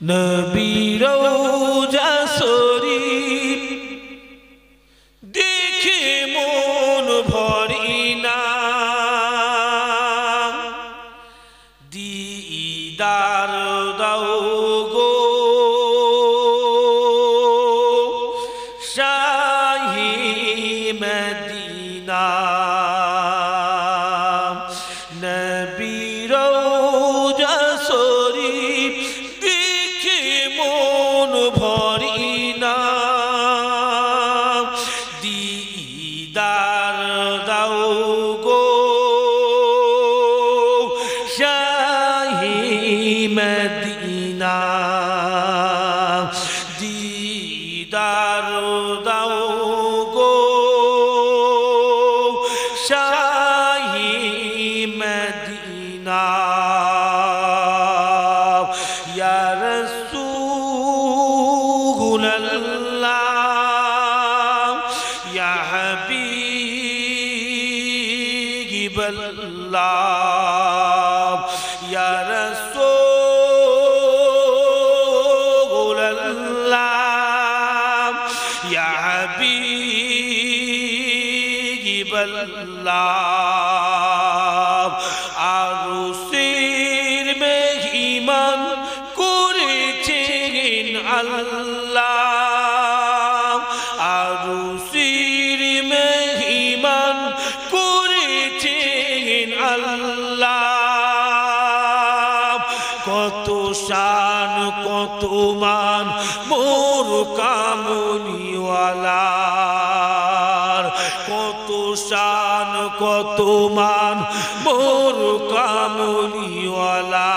নবী রওজা শরীফ দেখে মন ভরি না, দিদার দাও গো শাহি মদিনা, নবী রওজা শরীফ দেখে মন ভরি না, দিদার দাও মদিনা দিদার দাও গো শাহি মদিনা ইয়া রাসূলুল্লাহ ইয়া হাবিবাল্লাহ ইয়া রাসূলুল্লাহ ইয়া হাবিবাল্লাহ আরশের মেহমান করেছেন আল্লাহ আরশের মেহমান করেছেন আল্লাহ কত শান কত মান মোর কামলিওয়ালার কত শান কত মান মোর কামলিওয়ালার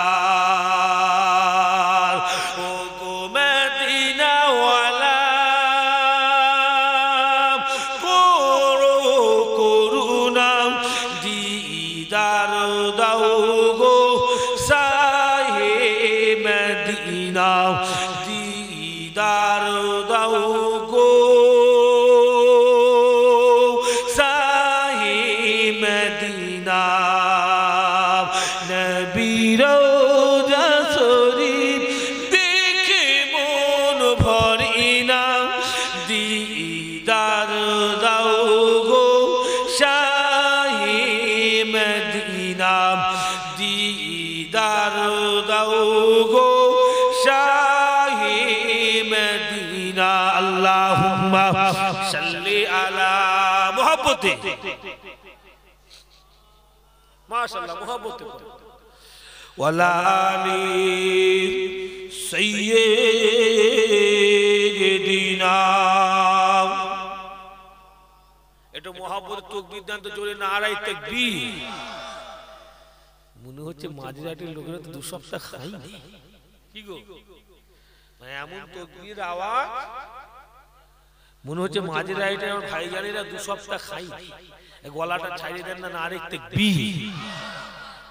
ও গো মদিনাওয়ালা করো করুণা দিদার দাও গো শাহে মদিনা দিদার দাও গো শাহে মদিনা নবী রওজা শরীফ দেখে মন ভরে না দিদার দাও গো শাহে মদিনা দিদার দাও গো শাহে মদিনা আল্লাহুম্মা সাল্লি আলা মুহাব্বতে মাশাআল্লাহ মুহাব্বতে ওয়ালা আলি সাইয়্যিদিনা এটা মুহাব্বত তাকবীর দান তো জোরে নারায়ে তাকবীর মনে হচ্ছে মাঝরাতের লোকেরা তো 2 সপ্তাহ খায়নি কি গো এমন তাকবীর আওয়াজ মনে হচ্ছে মাঝরাতে আমার ভাইজানেরা 2 সপ্তাহ খায়নি গলাটা ছাড়িয়ে দেন না নারায়ে তাকবীর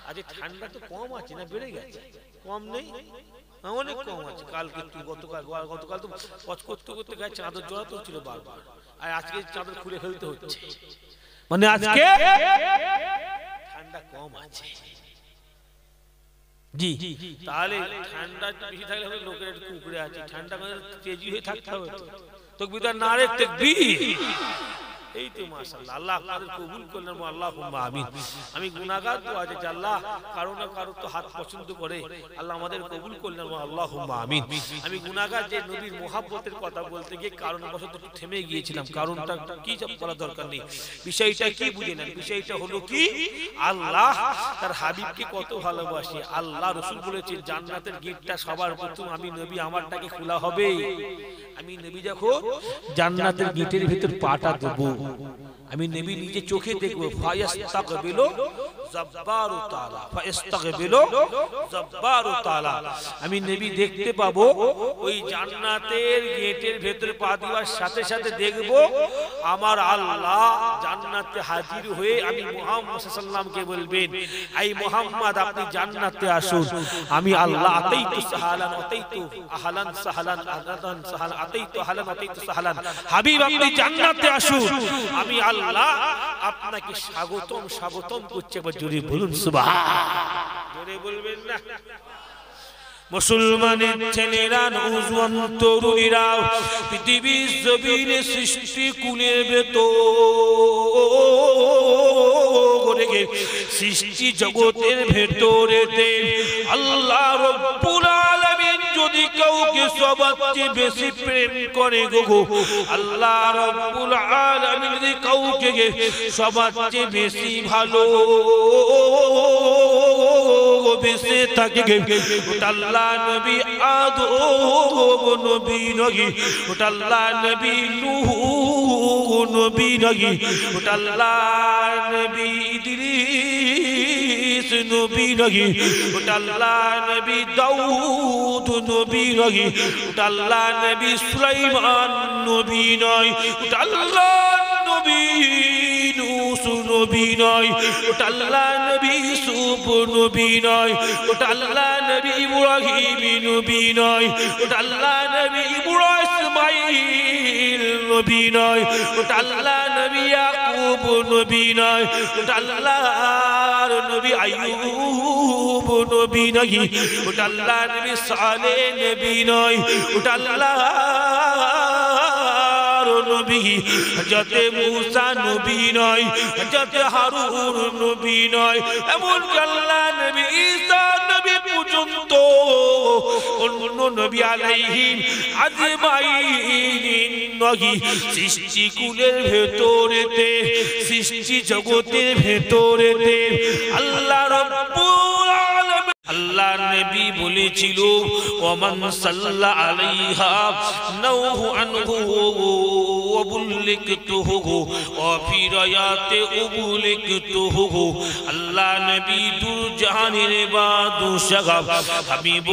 আজ ঠান্ডা তো কম আছে না বেড়ে গেছে কম নেই অনেক কম আছে কালকে কি গতকাল তো পচ করতে করতে গায়ে চাদর জড়াতে হচ্ছিল বারবার আর আজকে চাদর খুলে ফেলতে হচ্ছে মানে আজকে ঠান্ডা কম আছে জি তাহলে ঠান্ডা বেশি থাকলে হবে লোকের একটু কুকুরে আছে ঠান্ডা মানে তেজি হয়ে থাকতে হবে তো বিদার নারে তাকবীর এই তো মাশাআল্লাহ আল্লাহ আপনাদের কবুল করলেন আল্লাহুম্মা আমিন আমি গুনাহগার তো আছে যে আল্লাহ কারো না কারো তো হাত পছন্দ করে আল্লাহ আমাদের কবুল করলেন আল্লাহুম্মা আমিন আমি গুনাহগার যে নবীর মুহাব্বতের কথা বলতে গিয়ে কারণবশত একটু থেমে গিয়েছিলাম কারণটা কি সব বলা দরকার নেই বিষয়টা কি বুঝে নেন বিষয়টা হলো কি আল্লাহ তার হাবিবকে কত ভালোবাসে আল্লাহ রাসূল বলেছেন জান্নাতের গেটটা সবার প্রথম আমি নবী আমারটাকে খোলা হবে আমি নবী যখন জান্নাতের গেটের ভিতর পাটা দেব আমি নবী নিজে চোখে দেখব ফায়াস্তাকবিলু জব্বারু তাআলা ফায়াস্তাকবিলু জব্বারু তাআলা আমি নবী দেখতে পাবো ওই জান্নাতের গেটের ভিতরে পা দেওয়ার সাথে সাথে দেখব আমার আল্লাহ জান্নাতে হাজির হয়ে আমি মুহাম্মদ সাল্লাল্লাহু আলাইহি ওয়াসাল্লামকে বলবেন এই মুহাম্মদ আপনি জান্নাতে আসুন আমি আল্লাহ আতাইতু সাহালান আতাইতু আহলান সাহালান আদান সাহালান আতাইতু আহলান আতাইতু সাহালান হাবিব আপনি জান্নাতে আসুন আমি আল্লাহ আপনাকে স্বাগতম স্বাগতম করছে একবার জোরে বলুন সুবহান জোরে বলবেন না মুসলমানের ছেলেরা নওজোয়ান তরুণীরা পৃথিবীর জমিনে সৃষ্টি কুলের ভেতরে সৃষ্টি জগতের ভেতরেতে আল্লাহ রাব্বুল আলামিন যদি কাউকে সবচেয়ে বেশি প্রেম করে গো আল্লাহ রাব্বুল আলামিন যদি কাউকে সবচেয়ে বেশি ভালো বেশি থাকে আল্লাহ নবী আদম নবী নবী আল্লাহ নবী নূহ নবী নবী আল্লাহ নবী ইদ্রিস নবী নয়, ওটা আল্লাহ নবী দাউদ নবী নয়, ওটা আল্লাহ নবী সুলাইমান নবী নয়, ওটা আল্লাহ নবী নূহ নবী নয়, ওটা আল্লাহ নবী ইউসুফ নবী নয়, ওটা আল্লাহ নবী ইব্রাহিম নবী নয়, ওটা আল্লাহ নবী ইসমাঈল নবী নয়, ওটা আল্লাহ নবী ইয়াকুব নবী নয়, ওটা আল্লাহর নবী আইয়ুব নবী নয়, ওটা আল্লাহ নবী সালেহ নবী নয়, ওটা আল্লাহর নবী হযরত মূসা নবী নয়, হযরত হারুন নবী নয়, এমন আল্লাহ নবী ঈসা নবী পর্যন্ত অন্য নবী আলাইহিম আজমাইন নয়। সৃষ্টি কুলের ভেতরেতে, সৃষ্টি জগতের ভেতরেতে আল্লাহ রাব্বুল আলামিন আল্লাহ নবী বলেছিল ওমান সাল্লা আলাইহা নাহু আনহু ওয়াবুলিকতুহু ওয়া ফি রায়াতে উবুলিকতুহু। আল্লাহ নবী দুর জাহানের বাদশাহ হাবিবুল্লাহ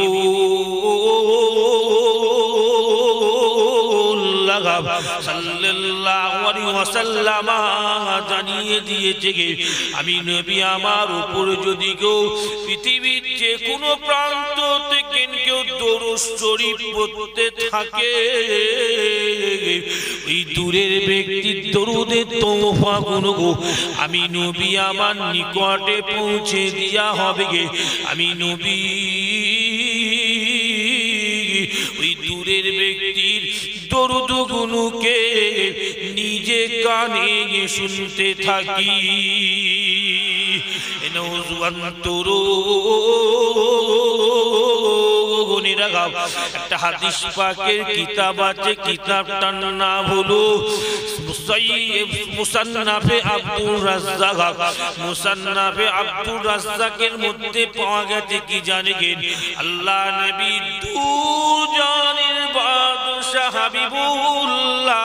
সাল্লাল্লাহু আলাইহি ওয়াসাল্লাম জানিয়ে দিয়েছে আমি নবী আমার উপর যদি কেউ পৃথিবীর যে কোনো প্রান্ত থেকে কেউ দরুদ শরীফ পড়তে থাকে, ওই দূরের ব্যক্তির দরুদের তোহফা গুলো আমি নবী আমার নিকটে পৌঁছে দিয়া হবে। আমি নবী ওই দূরের ব্যক্তির দরুদ গুলোকে নিজে কানে শুনতে থাকি। একটা হাদিস পাকের কিতাব আছে, কিতাবটার নাম হলো মুসান্নাফে আব্দুর রাজ্জাক। মুসান্নাফে আব্দুর রাজ্জাকের মধ্যে পাওয়া গেছে কি জানেন, আল্লাহ নবী দুজানের বাদশাহ হাবিবুল্লাহ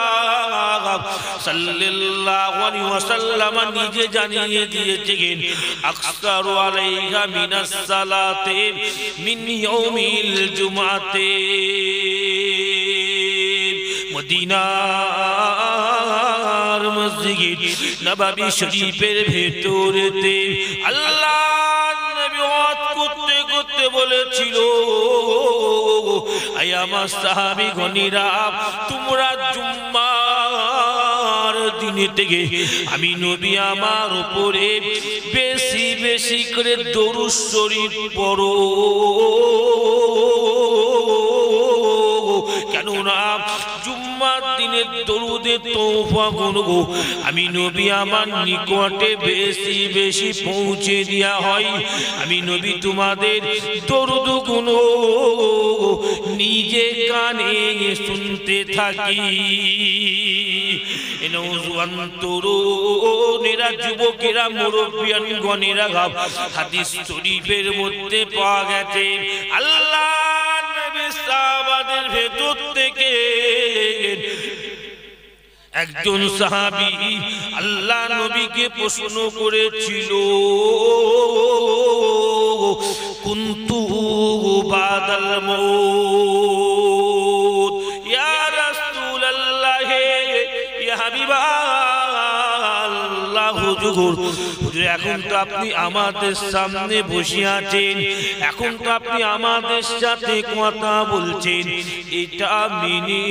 সাল্লাল্লাহু আলাইহি ওয়াসাল্লাম নিজে জানিয়ে দিয়েছেন আকসারু আলাইহা মিনাস সালাতে মিন ইয়াউমিল জুমাতে। মদিনার মসজিদ নববী শরীফের ভেতরেতে আল্লাহ নবী ওয়াজ করতে করতে বলেছিল, আয় আমার সাহাবী গণেরা, তোমরা জুম্মার দিনে থেকে আমি নবী আমার উপরে বেশি বেশি করে দরুদ শরীফ পড়ো। কেননা জুম্মার দিনের দরুদের তোহফা গুলো আমি নবী আমার নিকটে বেশি বেশি পৌঁছে দেয়া হয়। আমি নবী তোমাদের দরুদ গুলো নিজে কানে শুনতে থাকি। নওজোয়ান তরুণেরা, যুবকেরা, মুরব্বিয়ান গণেরা, হাদিস শরীফের মধ্যে পাওয়া গেছে আল্লাহ নবী সাহাবাদের ভেতর থেকে একজন সাহাবী আল্লাহ নবীকে প্রশ্ন করেছিল, কুনতু বাদাল মউত ইয়া রাসূলুল্লাহ ইয়া হাবিবাল্লাহ। হুজুর এখন তো আপনি আমাদের সামনে বসে আছেন, এখন তো আপনি আমাদের সাথে কথা বলছেন, এটা মেনে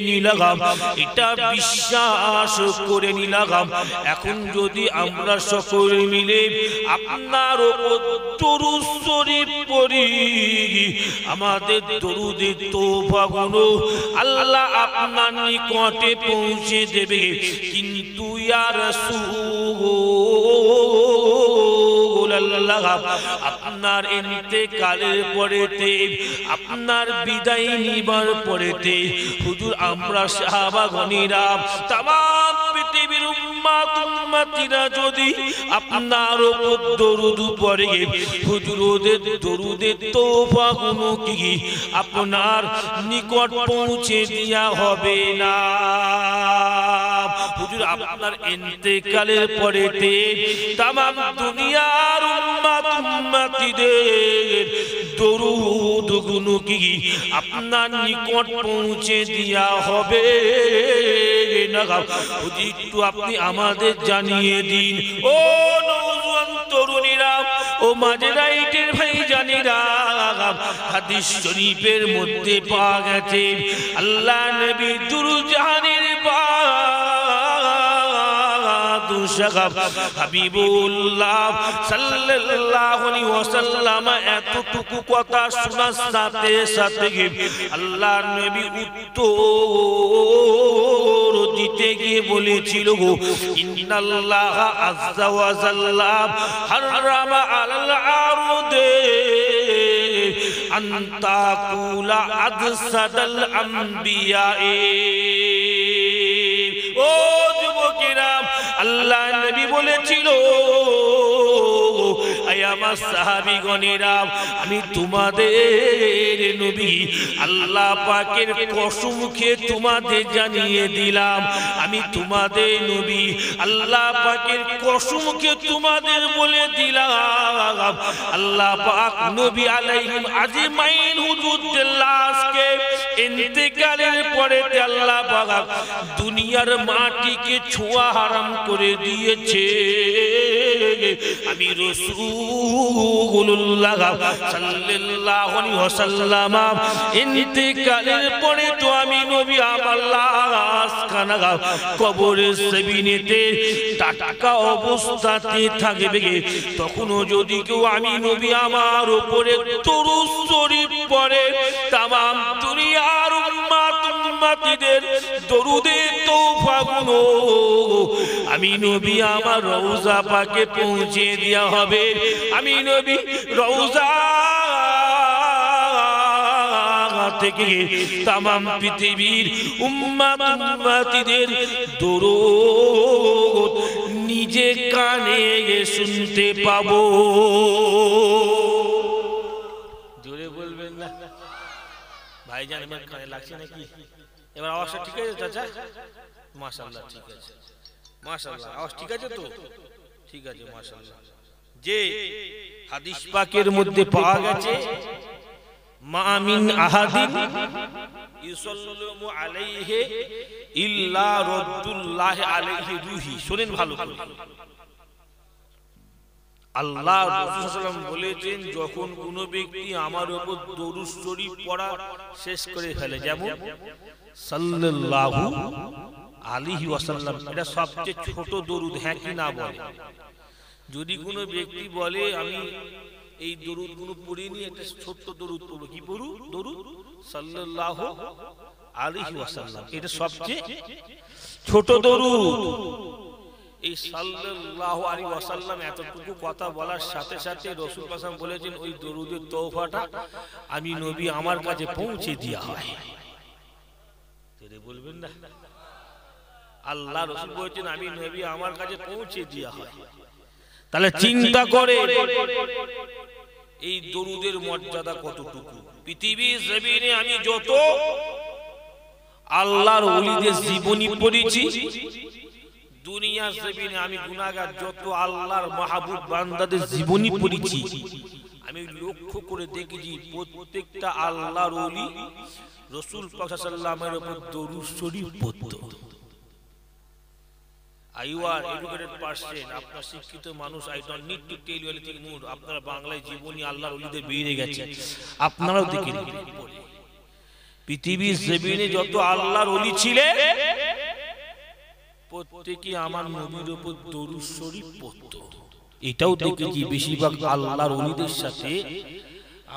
নিলাম, এটা বিশ্বাস করে নিলাম। এখন যদি আমরা সকলে মিলে আপনার উপর দরুদ শরীফ পড়ি, আমাদের দরুদের তোহফাগুলো আল্লাহ আপনার নিকটে পৌঁছে দেবে। কিন্তু ইয়া রাসূলুল্লাহ, আপনার ইন্তেকালের পরেতে, আপনার বিদায় নিবার পরেতে হুজুর আমরা সাহাবাগণেরা তামাম পৃথিবীর উম্মতিরা যদি আপনার উপর দরুদ পড়ে, হুজুর ওদের দরুদের তোহফাগুলো কি আপনার নিকট পৌঁছে দেয়া হবে না? হুজুর আপনার ইন্তেকালের পরেতে তামাম দুনিয়ার উম্মত উম্মতিদের দরুদ গুলো কি আপনার নিকট পৌঁছে দেয়া হবে না? একটু আপনি আমাদের জানিয়ে দিন। ও নওজোয়ান তরুণীরা, ও মাঝরাইটের ভাই জানিরা, হাদিস শরীফের মধ্যে পাওয়া গেছে আল্লাহ নবী দুরজাহানের হাবিবুল্লাহ সাল্লাল্লাহু আলাইহি ওয়াসাল্লাম এতটুকু কথা শোনার সাথে সাথে আল্লাহ নবী উত্তর দিতে গিয়ে বলেছিল, ইন্নাল্লাহ আযজা ওয়া জাল্লা হারামা আলাল আরদে আন তাকুলা আদসাদাল আম্বিয়া। ও যুবকেরা, আল্লাহ নবী বলেছিল, আয় আমার সাহাবীগণেরা, আমি তোমাদের নবী আল্লাহ পাকের কসম খেয়ে তোমাদের জানিয়ে দিলাম, আমি তোমাদের নবী আল্লাহ পাকের কসম খেয়ে তোমাদের বলে দিলাম, আল্লাহ পাক নবী আলাইহিম আজমাইন হুজুরদের লাশকে ইন্তেকালের পরে আল্লাহ পাক দুনিয়ার মাটিকে ছোঁয়া হারাম করে দিয়েছে। আমি রাসূলুল্লাহ সাল্লাল্লাহু আলাইহি ওয়াসাল্লাম ইন্তেকালের পরে তো আমি নবী আমার লাশখানা কবরের জমিনেতে টাটকা অবস্থাতে থাকবে। তখনও যদি কেউ আমি নবী আমার উপরে দরুদ শরীফ পড়ে, তামাম দুনিয়ার উম্মত উম্মতিদের দরুদের তোহফাগুলো আমি নবী আমার রওজা পাকে পৌঁছে দেয়া হবে। আমি নবী রওজা থেকে তামাম পৃথিবীর উম্মত উম্মতিদের দরুদ নিজে কানে শুনতে পাবো। জোরে বলবেন না ভাইজান? আমার কানে লাগছে নাকি? এবার আওয়াজটা ঠিক আছে চাচা? মাশাআল্লাহ ঠিক আছে, মাশাআল্লাহ আওয়াজ ঠিক আছে তো? ঠিক আছে মাশাআল্লাহ। যে হাদিস পাকের মধ্যে পাওয়া গেছে, মা মিন আহাদিন ইউসাল্লিমু আলাইহি ইল্লা রাদ্দুল্লাহি আলাইহি রূহি। শুনেন ভালো করে, আল্লাহ রাসূল সাল্লাল্লাহু আলাইহি ওয়াসাল্লাম বলেছেন, যখন কোনো ব্যক্তি আমার উপর দরুদ শরীফ পড়া শেষ করে ফেলে, যেমন সাল্লাল্লাহু আলাইহি ওয়াসাল্লাম, এটা সবচেয়ে ছোট দরুদ, হ্যাঁ কি না বলে? যদি কোনো ব্যক্তি বলে আমি এই দরুদ গুলো পড়িনি, একটা ছোট্ট দরুদ পড়বো, কি পড়ু? দরুদ সাল্লাল্লাহু আলাইহি ওয়াসাল্লাম, এটা সবচেয়ে ছোট দরুদ। এই সাল্লাল্লাহু আলাইহি ওয়াসাল্লাম এতটুকু কথা বলার সাথে সাথে রাসূল পাক বলেছেন, ওই দরুদের তোহফাটা আমি নবী আমার কাছে পৌঁছে দেয়া হয়। তেরে বলবেন না? আল্লাহ রাসূল বলেছেন আমি নবী আমার কাছে পৌঁছে দেয়া হয়। তাহলে চিন্তা করে এই দরুদের মর্যাদা কতটুকু। পৃথিবীর জমিনে আমি যত আল্লাহর ওলিদের জীবনী পড়েছি, দুনিয়ার জমিনে আমি গুনাহগার যত আল্লাহর মাহবুব বান্দাদের জীবনী পড়েছি, আমি লক্ষ্য করে দেখেছি প্রত্যেকটা আল্লাহর ওলি রাসূল পাক সাল্লাল্লাহু আলাইহি ওয়াসাল্লামের উপর দরুদ শরীফ পড়ত। You are educated person, আপনার শিক্ষিত মানুষ, I don't need to tell you anything more. আপনারা বাংলায় জীবনী আল্লাহর ওলিদের বেরিয়ে গেছে, আপনারাও দেখে নিন। পৃথিবীর জমিনে যত আল্লাহর ওলি ছিলেন প্রত্যেকই আমার নবীর উপর দরুদ শরীফ পড়ত। এটাও দেখেছি বেশিরভাগ আল্লাহর ওলিদের সাথে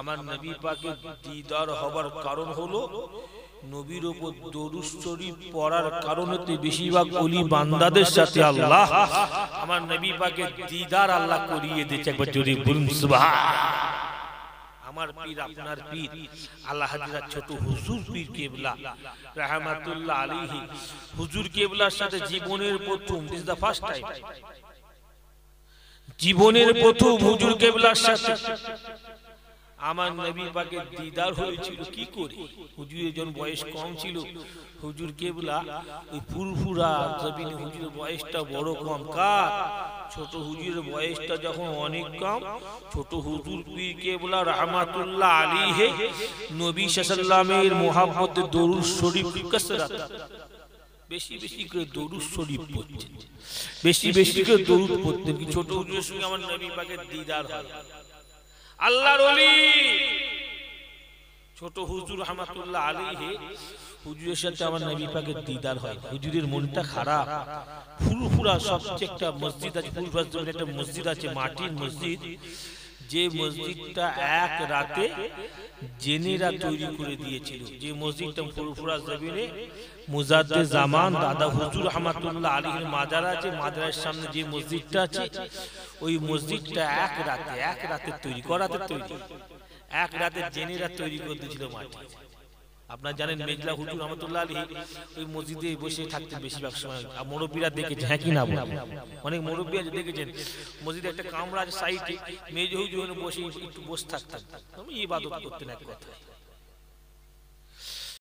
আমার নবী পাকের দিদার হবার কারণ হলো নবীর উপর দরুদ শরীফ পড়ার কারণে বেশিরভাগ ওলি বান্দাদের সাথে আল্লাহ আমার নবী পাকের দিদার আল্লাহ করিয়ে দিয়েছে। একবার জোরে বলুন সুবহান। আমার পীর, আপনার পীর আল্লাহ হাজরত ছোট হুজুর পীর কেবলা রাহমাতুল্লাহ আলাইহি, হুজুর কেবলার সাথে জীবনের প্রথম, this is the first time, জীবনের প্রথম হুজুর কেবলার সাথে আমার নবী পাকের দিদার হয়েছিল কি করে? হুজুরের যখন বয়স কম ছিল, হুজুর কেবলা ওই ফুরফুরা জমিনে হুজুরের বয়সটা বড় কম। কার? ছোট হুজুরের বয়সটা যখন অনেক কম, ছোট হুজুর পীর কেবলা রাহমাতুল্লাহ আলাইহি নবী সাল্লাল্লাহু মুহাব্বতে দরুদ শরীফ কাসরাত বেশি বেশি করে দরুদ শরীফ পড়তেন, বেশি বেশি করে দরুদ পড়তেন। কি ছোট হুজুরের সঙ্গে আমার নবী পাকের দিদার হয়। আল্লাহর ওলি ছোট হুজুর রাহমাতুল্লাহ আলাইহি হুজুরের সাথে আমার নবী পাকের দিদার হয়। হুজুরের মনটা খারাপ। ফুরফুরা সবচেয়ে একটা মসজিদ আছে, ফুরফুরা জমিনে একটা মসজিদ আছে, মাটির মসজিদ, যে মসজিদটা এক রাতে জেনেরা তৈরি করে দিয়েছিল। যে মসজিদটা ফুরফুরা জমিনে মুজাদ্দিদ জামান দাদা হুজুর রাহমাতুল্লাহ আলাইহির মাজার আছে, মাজারের সামনে যে মসজিদটা আছে, ওই মসজিদটা এক রাতে তৈরি করাতে তৈরি, এক রাতে জেনেরা তৈরি করে দিয়েছিল মাটি। আপনারা জানেন মেজলা হুজুর রহমাতুল্লাহ আলাইহি ওই মসজিদে বসে থাকতেন বেশিরভাগ সময়। মুরব্বীরা দেখেছেন, হ্যাঁ কি না বলেন? অনেক মুরব্বী আছে দেখেছেন, মসজিদে একটা কামরা আছে সাইডে, মেজলা হুজুর বসে একটু বসে থাকতেন, ইবাদত করতেন এক কথায়।